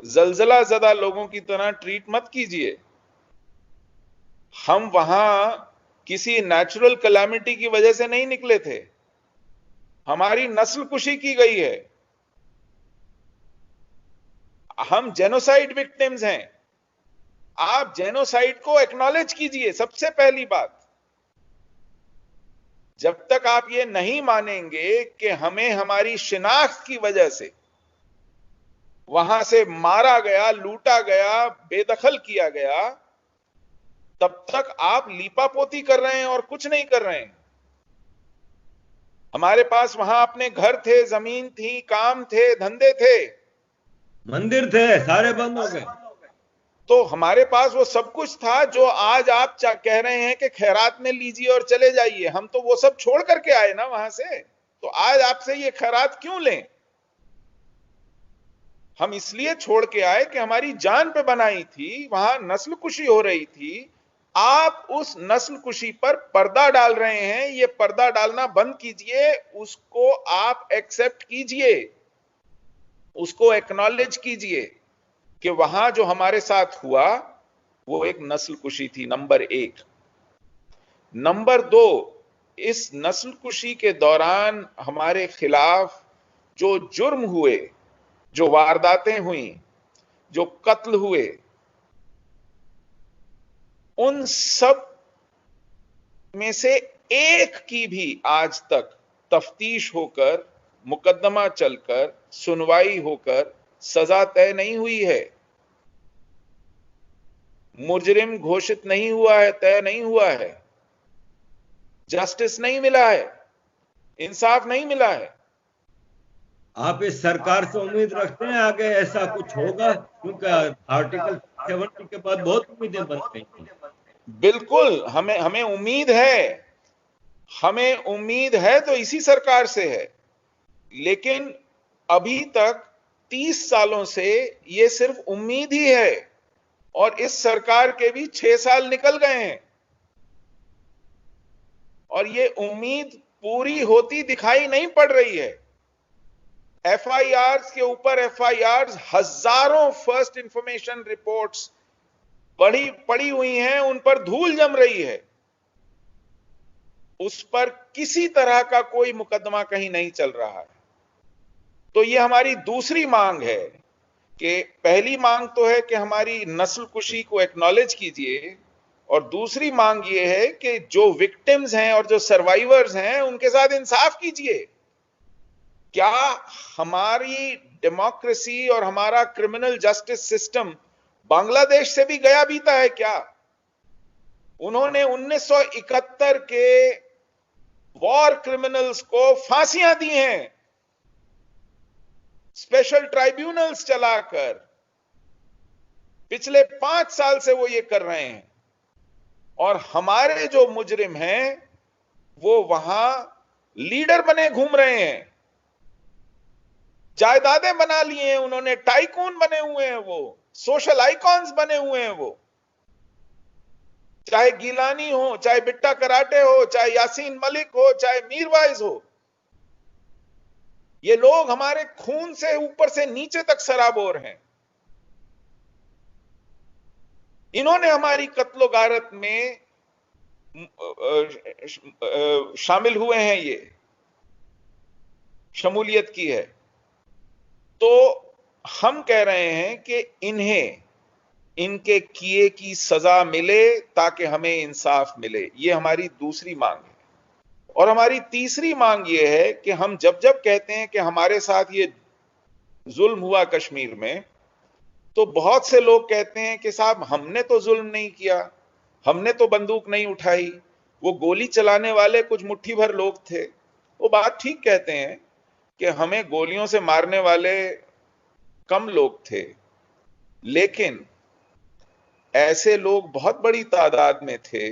जलजला ज़दा लोगों की तरह ट्रीट मत कीजिए। हम वहां किसी नेचुरल कैलामिटी की वजह से नहीं निकले थे। हमारी नस्ल कुशी की गई है। हम जेनोसाइड विक्टिम्स हैं। आप जेनोसाइड को एक्नॉलेज कीजिए, सबसे पहली बात। जब तक आप ये नहीं मानेंगे कि हमें हमारी शिनाख्त की वजह से वहां से मारा गया, लूटा गया, बेदखल किया गया, तब तक आप लीपापोती कर रहे हैं और कुछ नहीं कर रहे हैं। हमारे पास वहां अपने घर थे, जमीन थी, काम थे, धंधे थे, मंदिर थे, सारे बंद हो गए। तो हमारे पास वो सब कुछ था जो आज आप कह रहे हैं कि खैरात में लीजिए और चले जाइए। हम तो वो सब छोड़ करके आए ना वहां से, तो आज आपसे ये खैरात क्यों लें? हम इसलिए छोड़ के आए कि हमारी जान पे बनाई थी, वहां नस्ल कुशी हो रही थी। आप उस नस्ल कुशी पर पर्दा डाल रहे हैं। ये पर्दा डालना बंद कीजिए, उसको आप एक्सेप्ट कीजिए, उसको एक्नॉलेज कीजिए कि वहां जो हमारे साथ हुआ वो एक नस्ल कुशी थी, नंबर 1। नंबर 2, इस नस्ल कुशी के दौरान हमारे खिलाफ जो जुर्म हुए, जो वारदातें हुई, जो कत्ल हुए, उन सब में से एक की भी आज तक तफ्तीश होकर, मुकदमा चलकर, सुनवाई होकर सजा तय नहीं हुई है। मुजरिम घोषित नहीं हुआ है, तय नहीं हुआ है, जस्टिस नहीं मिला है, इंसाफ नहीं मिला है। आप इस सरकार से उम्मीद रखते हैं आगे ऐसा कुछ होगा? क्योंकि आर्टिकल 70 के बाद बहुत उम्मीदें बन गई थी। बिल्कुल, हमें उम्मीद है। हमें उम्मीद है तो इसी सरकार से है, लेकिन अभी तक 30 सालों से ये सिर्फ उम्मीद ही है, और इस सरकार के भी 6 साल निकल गए हैं और ये उम्मीद पूरी होती दिखाई नहीं पड़ रही है। एफआईआर के ऊपर एफआईआर, हजारों फर्स्ट इंफॉर्मेशन रिपोर्ट्स पड़ी हुई हैं, उन पर धूल जम रही है, उस पर किसी तरह का कोई मुकदमा कहीं नहीं चल रहा है। तो ये हमारी दूसरी मांग है कि पहली मांग तो है कि हमारी नस्लकुशी को एक्नॉलेज कीजिए, और दूसरी मांग ये है कि जो विक्टिम्स हैं और जो सर्वाइवर्स हैं उनके साथ इंसाफ कीजिए। क्या हमारी डेमोक्रेसी और हमारा क्रिमिनल जस्टिस सिस्टम बांग्लादेश से भी गया बीता है क्या? उन्होंने 1971 के वॉर क्रिमिनल्स को फांसियां दी हैं, स्पेशल ट्राइब्यूनल्स चलाकर। पिछले 5 साल से वो ये कर रहे हैं, और हमारे जो मुजरिम हैं वो वहां लीडर बने घूम रहे हैं, जायदादें बना लिए हैं उन्होंने, टाइकून बने हुए हैं, वो सोशल आइकॉन्स बने हुए हैं। वो चाहे गिलानी हो, चाहे बिट्टा कराटे हो, चाहे यासीन मलिक हो, चाहे मीरवाइज हो, ये लोग हमारे खून से ऊपर से नीचे तक सराबोर हैं। इन्होंने हमारी कत्लो गारत में शामिल हुए हैं, ये शमूलियत की है। तो हम कह रहे हैं कि इन्हें इनके किए की सजा मिले ताकि हमें इंसाफ मिले। ये हमारी दूसरी मांग है। और हमारी तीसरी मांग ये है कि हम जब जब कहते हैं कि हमारे साथ ये जुल्म हुआ कश्मीर में, तो बहुत से लोग कहते हैं कि साहब हमने तो जुल्म नहीं किया, हमने तो बंदूक नहीं उठाई, वो गोली चलाने वाले कुछ मुट्ठी भर लोग थे। वो बात ठीक कहते हैं कि हमें गोलियों से मारने वाले कम लोग थे, लेकिन ऐसे लोग बहुत बड़ी तादाद में थे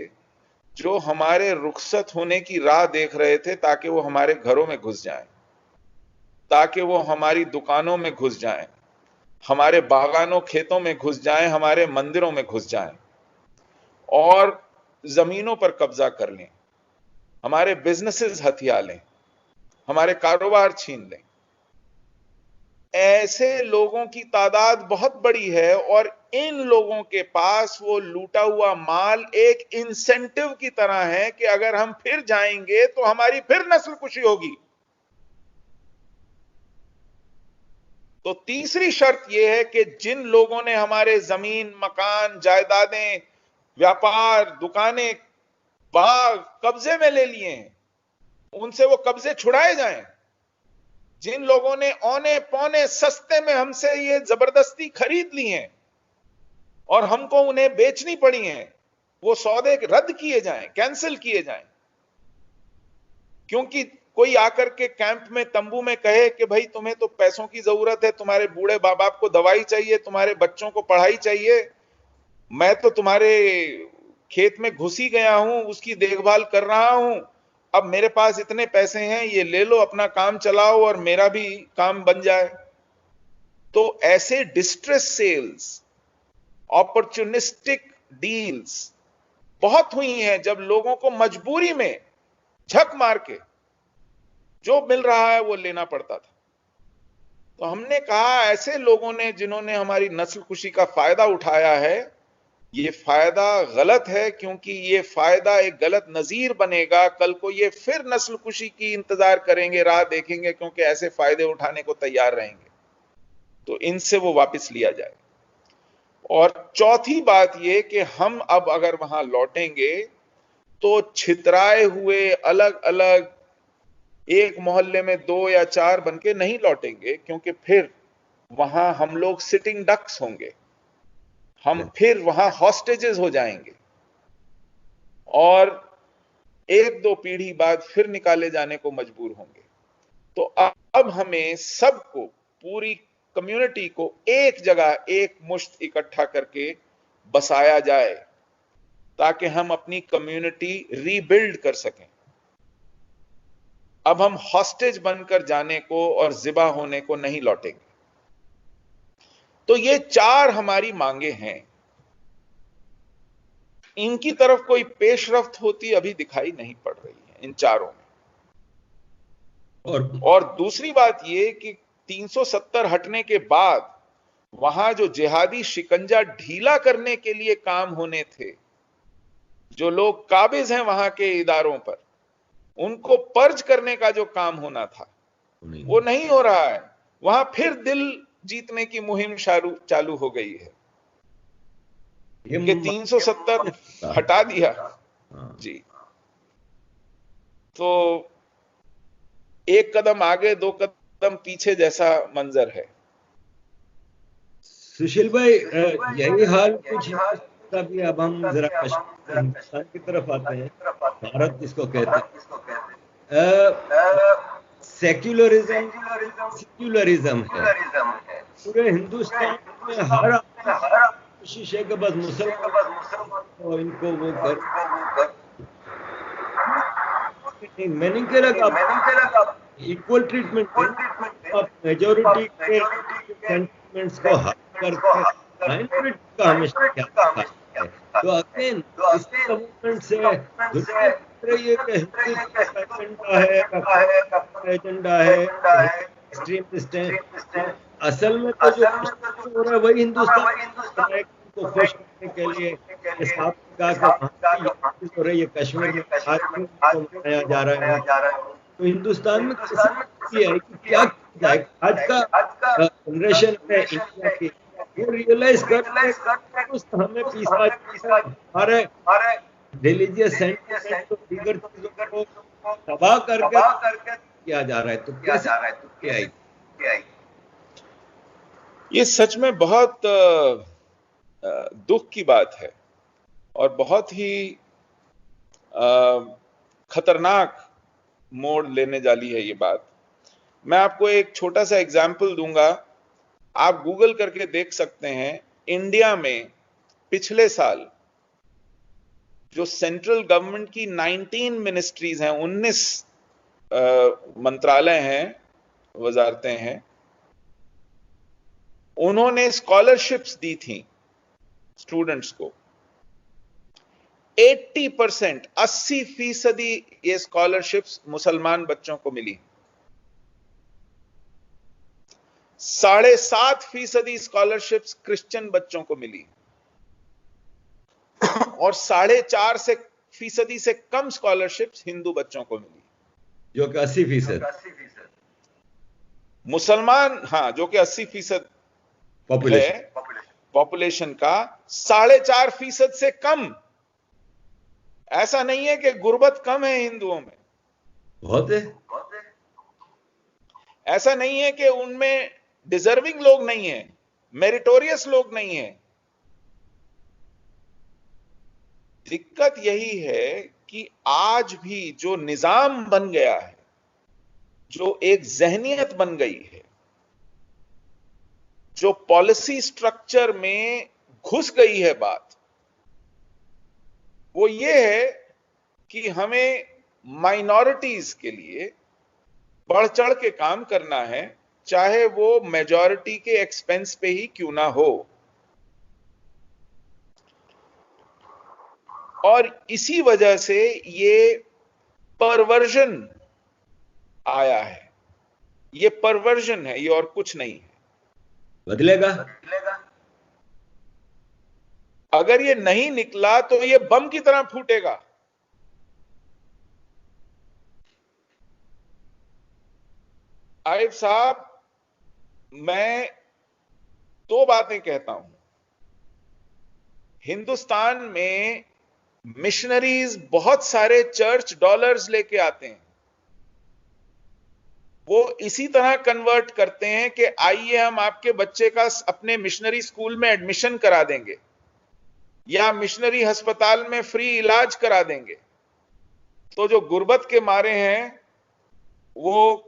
जो हमारे रुखसत होने की राह देख रहे थे ताकि वो हमारे घरों में घुस जाएं, ताकि वो हमारी दुकानों में घुस जाएं, हमारे बागानों खेतों में घुस जाएं, हमारे मंदिरों में घुस जाएं और जमीनों पर कब्जा कर लें, हमारे बिजनेसेस हथिया लें, हमारे कारोबार छीन लें। ऐसे लोगों की तादाद बहुत बड़ी है, और इन लोगों के पास वो लूटा हुआ माल एक इंसेंटिव की तरह है कि अगर हम फिर जाएंगे तो हमारी फिर नस्लकुशी होगी। तो तीसरी शर्त यह है कि जिन लोगों ने हमारे जमीन, मकान, जायदादें, व्यापार, दुकानें, बाग कब्जे में ले लिए हैं, उनसे वो कब्जे छुड़ाए जाएं। जिन लोगों ने औने पौने सस्ते में हमसे ये जबरदस्ती खरीद ली हैं और हमको उन्हें बेचनी पड़ी हैं, वो सौदे रद्द किए जाएं, कैंसिल किए जाएं। क्योंकि कोई आकर के कैंप में, तंबू में कहे कि भाई तुम्हें तो पैसों की जरूरत है, तुम्हारे बूढ़े माँ बाप को दवाई चाहिए, तुम्हारे बच्चों को पढ़ाई चाहिए, मैं तो तुम्हारे खेत में घुसी गया हूं, उसकी देखभाल कर रहा हूं, अब मेरे पास इतने पैसे हैं, ये ले लो, अपना काम चलाओ और मेरा भी काम बन जाए। तो ऐसे डिस्ट्रेस सेल्स, अपॉर्चुनिस्टिक डील्स बहुत हुई हैं, जब लोगों को मजबूरी में झक मार के जो मिल रहा है वो लेना पड़ता था। तो हमने कहा ऐसे लोगों ने जिन्होंने हमारी नस्लकुशी का फायदा उठाया है, ये फायदा गलत है, क्योंकि ये फायदा एक गलत नजीर बनेगा। कल को ये फिर नस्लकुशी की इंतजार करेंगे, राह देखेंगे, क्योंकि ऐसे फायदे उठाने को तैयार रहेंगे। तो इनसे वो वापस लिया जाए। और चौथी बात ये कि हम अब अगर वहां लौटेंगे तो छितराए हुए अलग अलग एक मोहल्ले में 2 या 4 बनके नहीं लौटेंगे, क्योंकि फिर वहां हम लोग सिटिंग डक्स होंगे, हम फिर वहां हॉस्टेजेस हो जाएंगे और 1-2 पीढ़ी बाद फिर निकाले जाने को मजबूर होंगे। तो अब हमें सबको, पूरी कम्युनिटी को एक जगह, एक मुश्त इकट्ठा करके बसाया जाए ताकि हम अपनी कम्युनिटी रीबिल्ड कर सकें। अब हम हॉस्टेज बनकर जाने को और जिबा होने को नहीं लौटेंगे। तो ये 4 हमारी मांगे हैं। इनकी तरफ कोई पेशरफ्त होती अभी दिखाई नहीं पड़ रही है इन चारों में। और दूसरी बात ये कि 370 हटने के बाद वहां जो जिहादी शिकंजा ढीला करने के लिए काम होने थे, जो लोग काबिज हैं वहां के इदारों पर, उनको पर्ज करने का जो काम होना था वो नहीं हो रहा है। वहां फिर दिल जीतने की मुहिम चालू हो गई है कि 370 हटा दिया जी, तो एक कदम आगे 2 कदम पीछे जैसा मंजर है। सुशील भाई, यही हाल कुछ भी। अब हम जरा हिंदुस्तान की तरफ आते हैं, भारत जिसको कहते हैं। सेक्युलरिज्म सेक्युलरिज्म है पूरे हिंदुस्तान में। हर कोशिश है कि बस मुसलमान तो इनको वो कर। मैंने क्या लगा इक्वल ट्रीटमेंट आप मेजोरिटी के सेंटिमेंट्स को हल करके माइनॉरिटी का हमेशा क्या है। तो अगेन इस गवर्नमेंट से रही है कि एजेंडा है एक्सट्रीमिस्ट है। असल में तो जो हो रहा है वही हिंदुस्तान को खुश करने के लिए साफ कहा कि हो रही है कश्मीर में आज भी उनको मनाया जा रहा है। तो हिंदुस्तान में ये है कि क्या जाए आज का जनरेशन है इंडिया की, वो रियलाइज कर हमें पीसा हमारे रिलीजियस सेंटिमेंट और दीगर चीजों को तबाह करके किया जा रहा है। तो कैसे क्या है? ये सच में बहुत दुख की बात है और बहुत ही खतरनाक मोड़ लेने वाली है ये बात। मैं आपको एक छोटा सा एग्जाम्पल दूंगा, आप गूगल करके देख सकते हैं। इंडिया में पिछले साल जो सेंट्रल गवर्नमेंट की 19 मिनिस्ट्रीज हैं, 19 मंत्रालय हैं, वजारतें हैं, उन्होंने स्कॉलरशिप्स दी थी स्टूडेंट्स को। 80%, 80% ये स्कॉलरशिप्स मुसलमान बच्चों को मिली। 7.5% स्कॉलरशिप्स क्रिश्चियन बच्चों को मिली और 4.5% से कम स्कॉलरशिप्स हिंदू बच्चों को मिली, जो कि 80% मुसलमान, हाँ, जो कि 80% है पॉपुलेशन का, 4.5% से कम। ऐसा नहीं है कि गुर्बत कम है हिंदुओं में, बहुत है। ऐसा नहीं है कि उनमें डिजर्विंग लोग नहीं है, मेरिटोरियस लोग नहीं है। दिक्कत यही है कि आज भी जो निजाम बन गया है, जो एक जहनियत बन गई है, जो पॉलिसी स्ट्रक्चर में घुस गई है बात, वो ये है कि हमें माइनॉरिटीज के लिए बढ़ चढ़ के काम करना है, चाहे वो मेजॉरिटी के एक्सपेंस पे ही क्यों ना हो। और इसी वजह से ये परवर्जन आया है। ये परवर्जन है, ये और कुछ नहीं है। बदलेगा। अगर ये नहीं निकला तो ये बम की तरह फूटेगा। आरिफ साहब, मैं 2 बातें कहता हूं। हिंदुस्तान में मिशनरीज बहुत सारे चर्च डॉलर्स लेके आते हैं, वो इसी तरह कन्वर्ट करते हैं कि आइए हम आपके बच्चे का अपने मिशनरी स्कूल में एडमिशन करा देंगे या मिशनरी अस्पताल में फ्री इलाज करा देंगे। तो जो गुर्बत के मारे हैं वो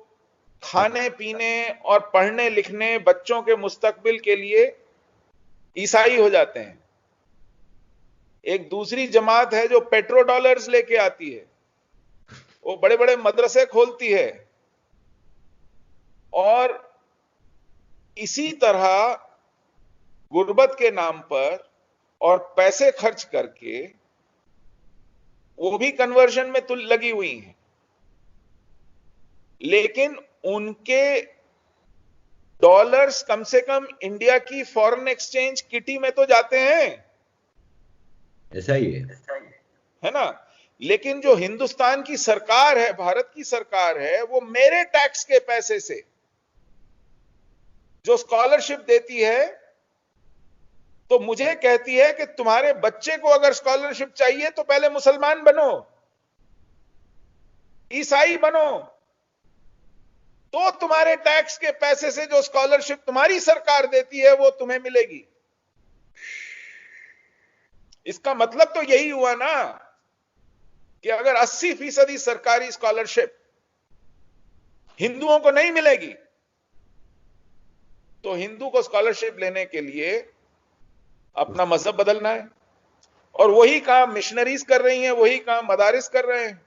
खाने पीने और पढ़ने लिखने, बच्चों के मुस्तकबिल के लिए ईसाई हो जाते हैं। एक दूसरी जमात है जो पेट्रो डॉलर्स लेके आती है वो बड़े बड़े मदरसे खोलती है, और इसी तरह गुर्बत के नाम पर और पैसे खर्च करके वो भी कन्वर्जन में तुल लगी हुई हैं, लेकिन उनके डॉलर्स कम से कम इंडिया की फॉरेन एक्सचेंज किटी में तो जाते हैं। ऐसा ही है ना? लेकिन जो हिंदुस्तान की सरकार है, भारत की सरकार है, वो मेरे टैक्स के पैसे से जो स्कॉलरशिप देती है, तो मुझे कहती है कि तुम्हारे बच्चे को अगर स्कॉलरशिप चाहिए तो पहले मुसलमान बनो, ईसाई बनो, तो तुम्हारे टैक्स के पैसे से जो स्कॉलरशिप तुम्हारी सरकार देती है वो तुम्हें मिलेगी। इसका मतलब तो यही हुआ ना कि अगर 80% सरकारी स्कॉलरशिप हिंदुओं को नहीं मिलेगी, तो हिंदू को स्कॉलरशिप लेने के लिए अपना मजहब बदलना है। और वही काम मिशनरीज कर रही हैं, वही काम मदारिस कर रहे हैं।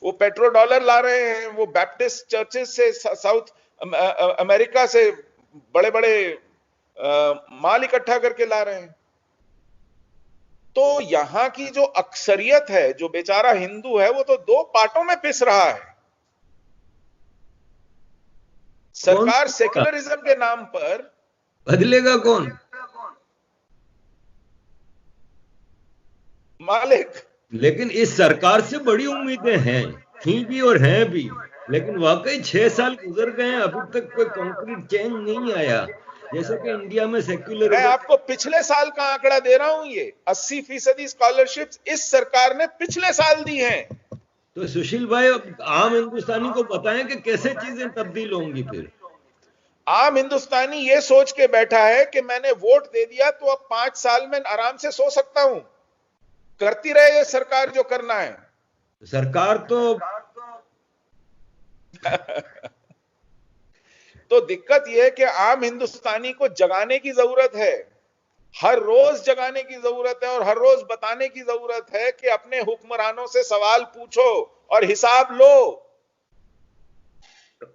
वो पेट्रो डॉलर ला रहे हैं, वो बैप्टिस्ट चर्चेस से, साउथ अमेरिका से बड़े बड़े माल इकट्ठा करके ला रहे हैं। तो यहां की जो अक्सरियत है, जो बेचारा हिंदू है, वो तो दो पार्टों में पिस रहा है। सरकार सेक्युलरिज्म के नाम पर बदलेगा कौन? मालिक। लेकिन इस सरकार से बड़ी उम्मीदें हैं, थी भी और हैं भी, लेकिन वाकई 6 साल गुजर गए हैं, अभी तक कोई कंक्रीट चेंज नहीं आया। जैसे कि इंडिया में सेक्युलर, मैं आपको पिछले साल का आंकड़ा दे रहा हूं, ये 80% स्कॉलरशिप इस सरकार ने पिछले साल दी हैं। तो सुशील भाई, आम हिंदुस्तानी को बताएं कि कैसे चीजें तब्दील होंगी। फिर आम हिंदुस्तानी ये सोच के बैठा है कि मैंने वोट दे दिया तो अब 5 साल में आराम से सो सकता हूं, करती रहे ये सरकार जो करना है। सरकार तो दिक्कत यह है कि आम हिंदुस्तानी को जगाने की जरूरत है, हर रोज जगाने की जरूरत है, और हर रोज बताने की जरूरत है कि अपने हुक्मरानों से सवाल पूछो और हिसाब लो,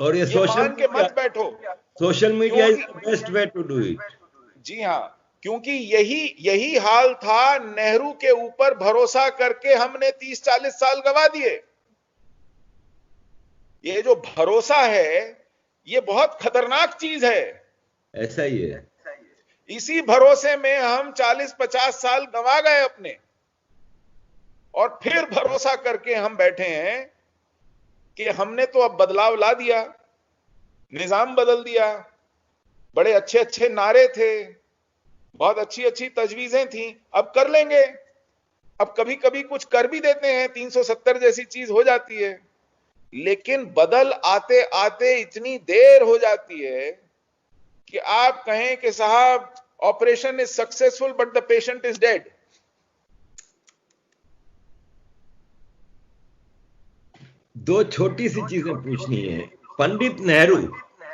और ये सोशल के मत बैठो। Social media is the best way to do it. जी हां, क्योंकि यही हाल था। नेहरू के ऊपर भरोसा करके हमने 30-40 साल गवा दिए। ये जो भरोसा है, ये बहुत खतरनाक चीज है। ऐसा ही है। इसी भरोसे में हम 40-50 साल गंवा गए अपने, और फिर भरोसा करके हम बैठे हैं कि हमने तो अब बदलाव ला दिया, निजाम बदल दिया, बड़े अच्छे अच्छे नारे थे, बहुत अच्छी अच्छी तजवीजें थी, अब कर लेंगे। अब कभी कभी कुछ कर भी देते हैं, 370 जैसी चीज हो जाती है, लेकिन बदल आते आते इतनी देर हो जाती है कि आप कहें कि साहब operation is successful but the patient is dead. दो छोटी सी चीजें पूछनी है। पंडित नेहरू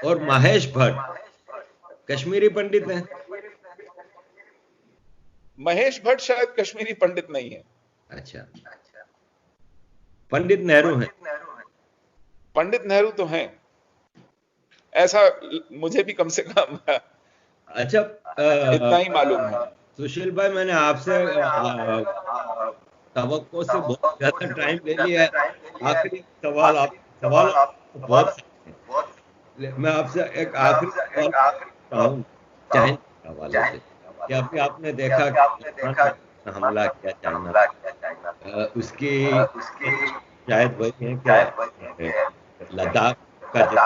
और महेश भट्ट कश्मीरी पंडित हैं? महेश भट्ट शायद कश्मीरी पंडित नहीं है। अच्छा, पंडित नेहरू हैं? पंडित नेहरू तो हैं, ऐसा मुझे भी कम से कम अच्छा, इतना ही मालूम है। सुशील भाई, मैंने आपसे तवक्को से बहुत ज्यादा टाइम ले लिया है। आखिरी सवाल, सवाल बहुत, मैं आपसे एक आखिरी सवाल चाहूँ चाइना के हवाले से। कि अभी आपने देखा कि हमला किया चाइना, उसकी शायद वही है कि लद्दाख का जो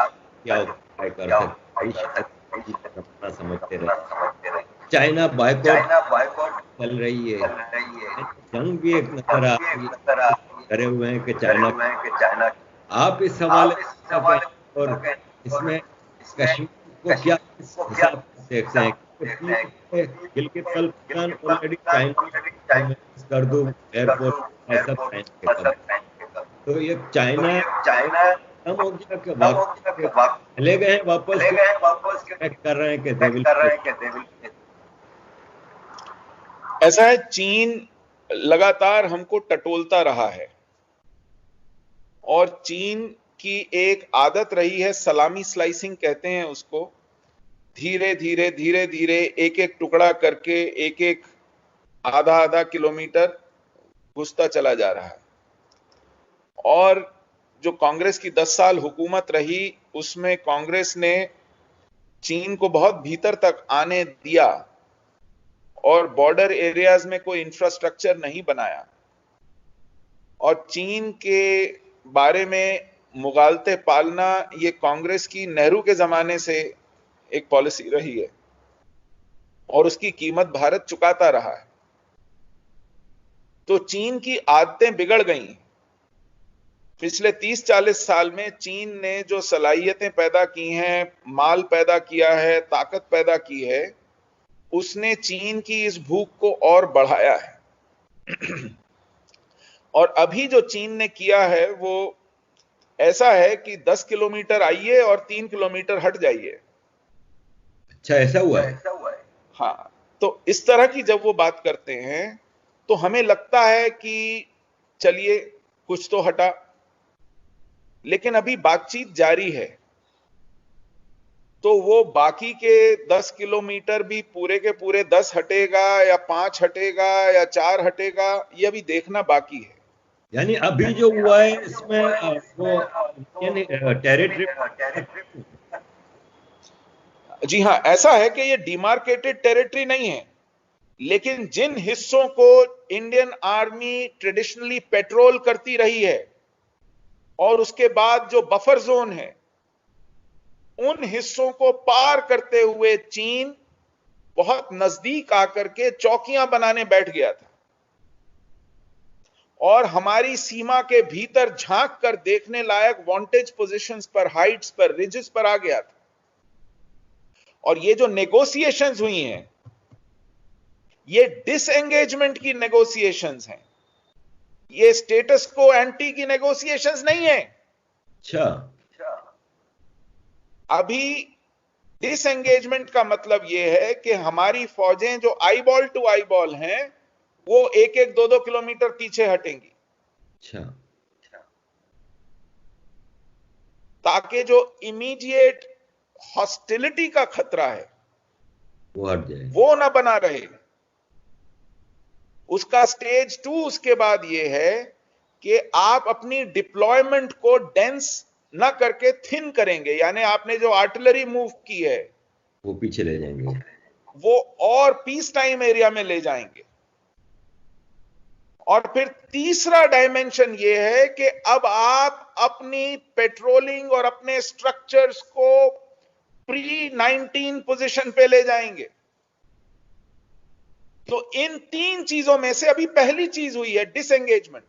क्या उपाय कर सकते समझते रहे। चाइना बायकॉट चल रही है, जंग भी एक नजर आ रही है, डरे हुए हैं कि चाइना। आप इस सवाल और इसमें कश्मीर को क्या हिसाब से देखते हैं? गिलगित बल्तिस्तान ऑलरेडी चाइना कर दो एयरपोर्ट ऐसा साइन के कब, तो ये चाइना खत्म हो गया कि चले गए वापस कर रहे हैं कि ऐसा है, चीन लगातार हमको टटोलता रहा है और चीन की एक आदत रही है, सलामी स्लाइसिंग कहते हैं उसको, धीरे धीरे धीरे धीरे एक एक टुकड़ा करके एक एक आधा आधा किलोमीटर घुसता चला जा रहा है। और जो कांग्रेस की 10 साल हुकूमत रही उसमें कांग्रेस ने चीन को बहुत भीतर तक आने दिया और बॉर्डर एरियाज में कोई इंफ्रास्ट्रक्चर नहीं बनाया, और चीन के बारे में मुगालते पालना ये कांग्रेस की नेहरू के जमाने से एक पॉलिसी रही है और उसकी कीमत भारत चुकाता रहा है। तो चीन की आदतें बिगड़ गई। पिछले 30-40 साल में चीन ने जो सलाहियतें पैदा की हैं, माल पैदा किया है, ताकत पैदा की है, उसने चीन की इस भूख को और बढ़ाया है। और अभी जो चीन ने किया है वो ऐसा है कि 10 किलोमीटर आइए और 3 किलोमीटर हट जाइए। अच्छा, ऐसा हुआ है? हाँ, तो इस तरह की जब वो बात करते हैं तो हमें लगता है कि चलिए कुछ तो हटा, लेकिन अभी बातचीत जारी है। तो वो बाकी के 10 किलोमीटर भी पूरे के पूरे 10 हटेगा या 5 हटेगा या 4 हटेगा, ये अभी देखना बाकी है। यानी अभी जो हुआ है इसमें वो टेरिटरी। जी हाँ, ऐसा है कि ये डिमार्केटेड टेरिटरी नहीं है, लेकिन जिन हिस्सों को इंडियन आर्मी ट्रेडिशनली पेट्रोल करती रही है और उसके बाद जो बफर जोन है, उन हिस्सों को पार करते हुए चीन बहुत नजदीक आकर के चौकियां बनाने बैठ गया था और हमारी सीमा के भीतर झांक कर देखने लायक वांटेज पोजीशंस पर, हाइट्स पर, रिजेस पर आ गया था। और ये जो नेगोशिएशंस हुई हैं, ये डिसएंगेजमेंट की नेगोशिएशंस हैं, ये स्टेटस को एंटी की नेगोशिएशंस नहीं है। अच्छा, अभी डिसएंगेजमेंट का मतलब यह है कि हमारी फौजें जो आईबॉल टू आईबॉल हैं, वो एक एक 2-2 किलोमीटर पीछे हटेंगी। अच्छा, ताकि जो इमीडिएट हॉस्टिलिटी का खतरा है वो हट जाए, वो ना बना रहे। उसका स्टेज 2 उसके बाद यह है कि आप अपनी डिप्लॉयमेंट को डेंस ना करके थिन करेंगे, यानी आपने जो आर्टिलरी मूव की है वो पीछे ले जाएंगे, वो और पीस टाइम एरिया में ले जाएंगे। और फिर तीसरा डायमेंशन यह है कि अब आप अपनी पेट्रोलिंग और अपने स्ट्रक्चर्स को प्री 19 पोजीशन पे ले जाएंगे। तो इन 3 चीजों में से अभी पहली चीज हुई है डिसएंगेजमेंट।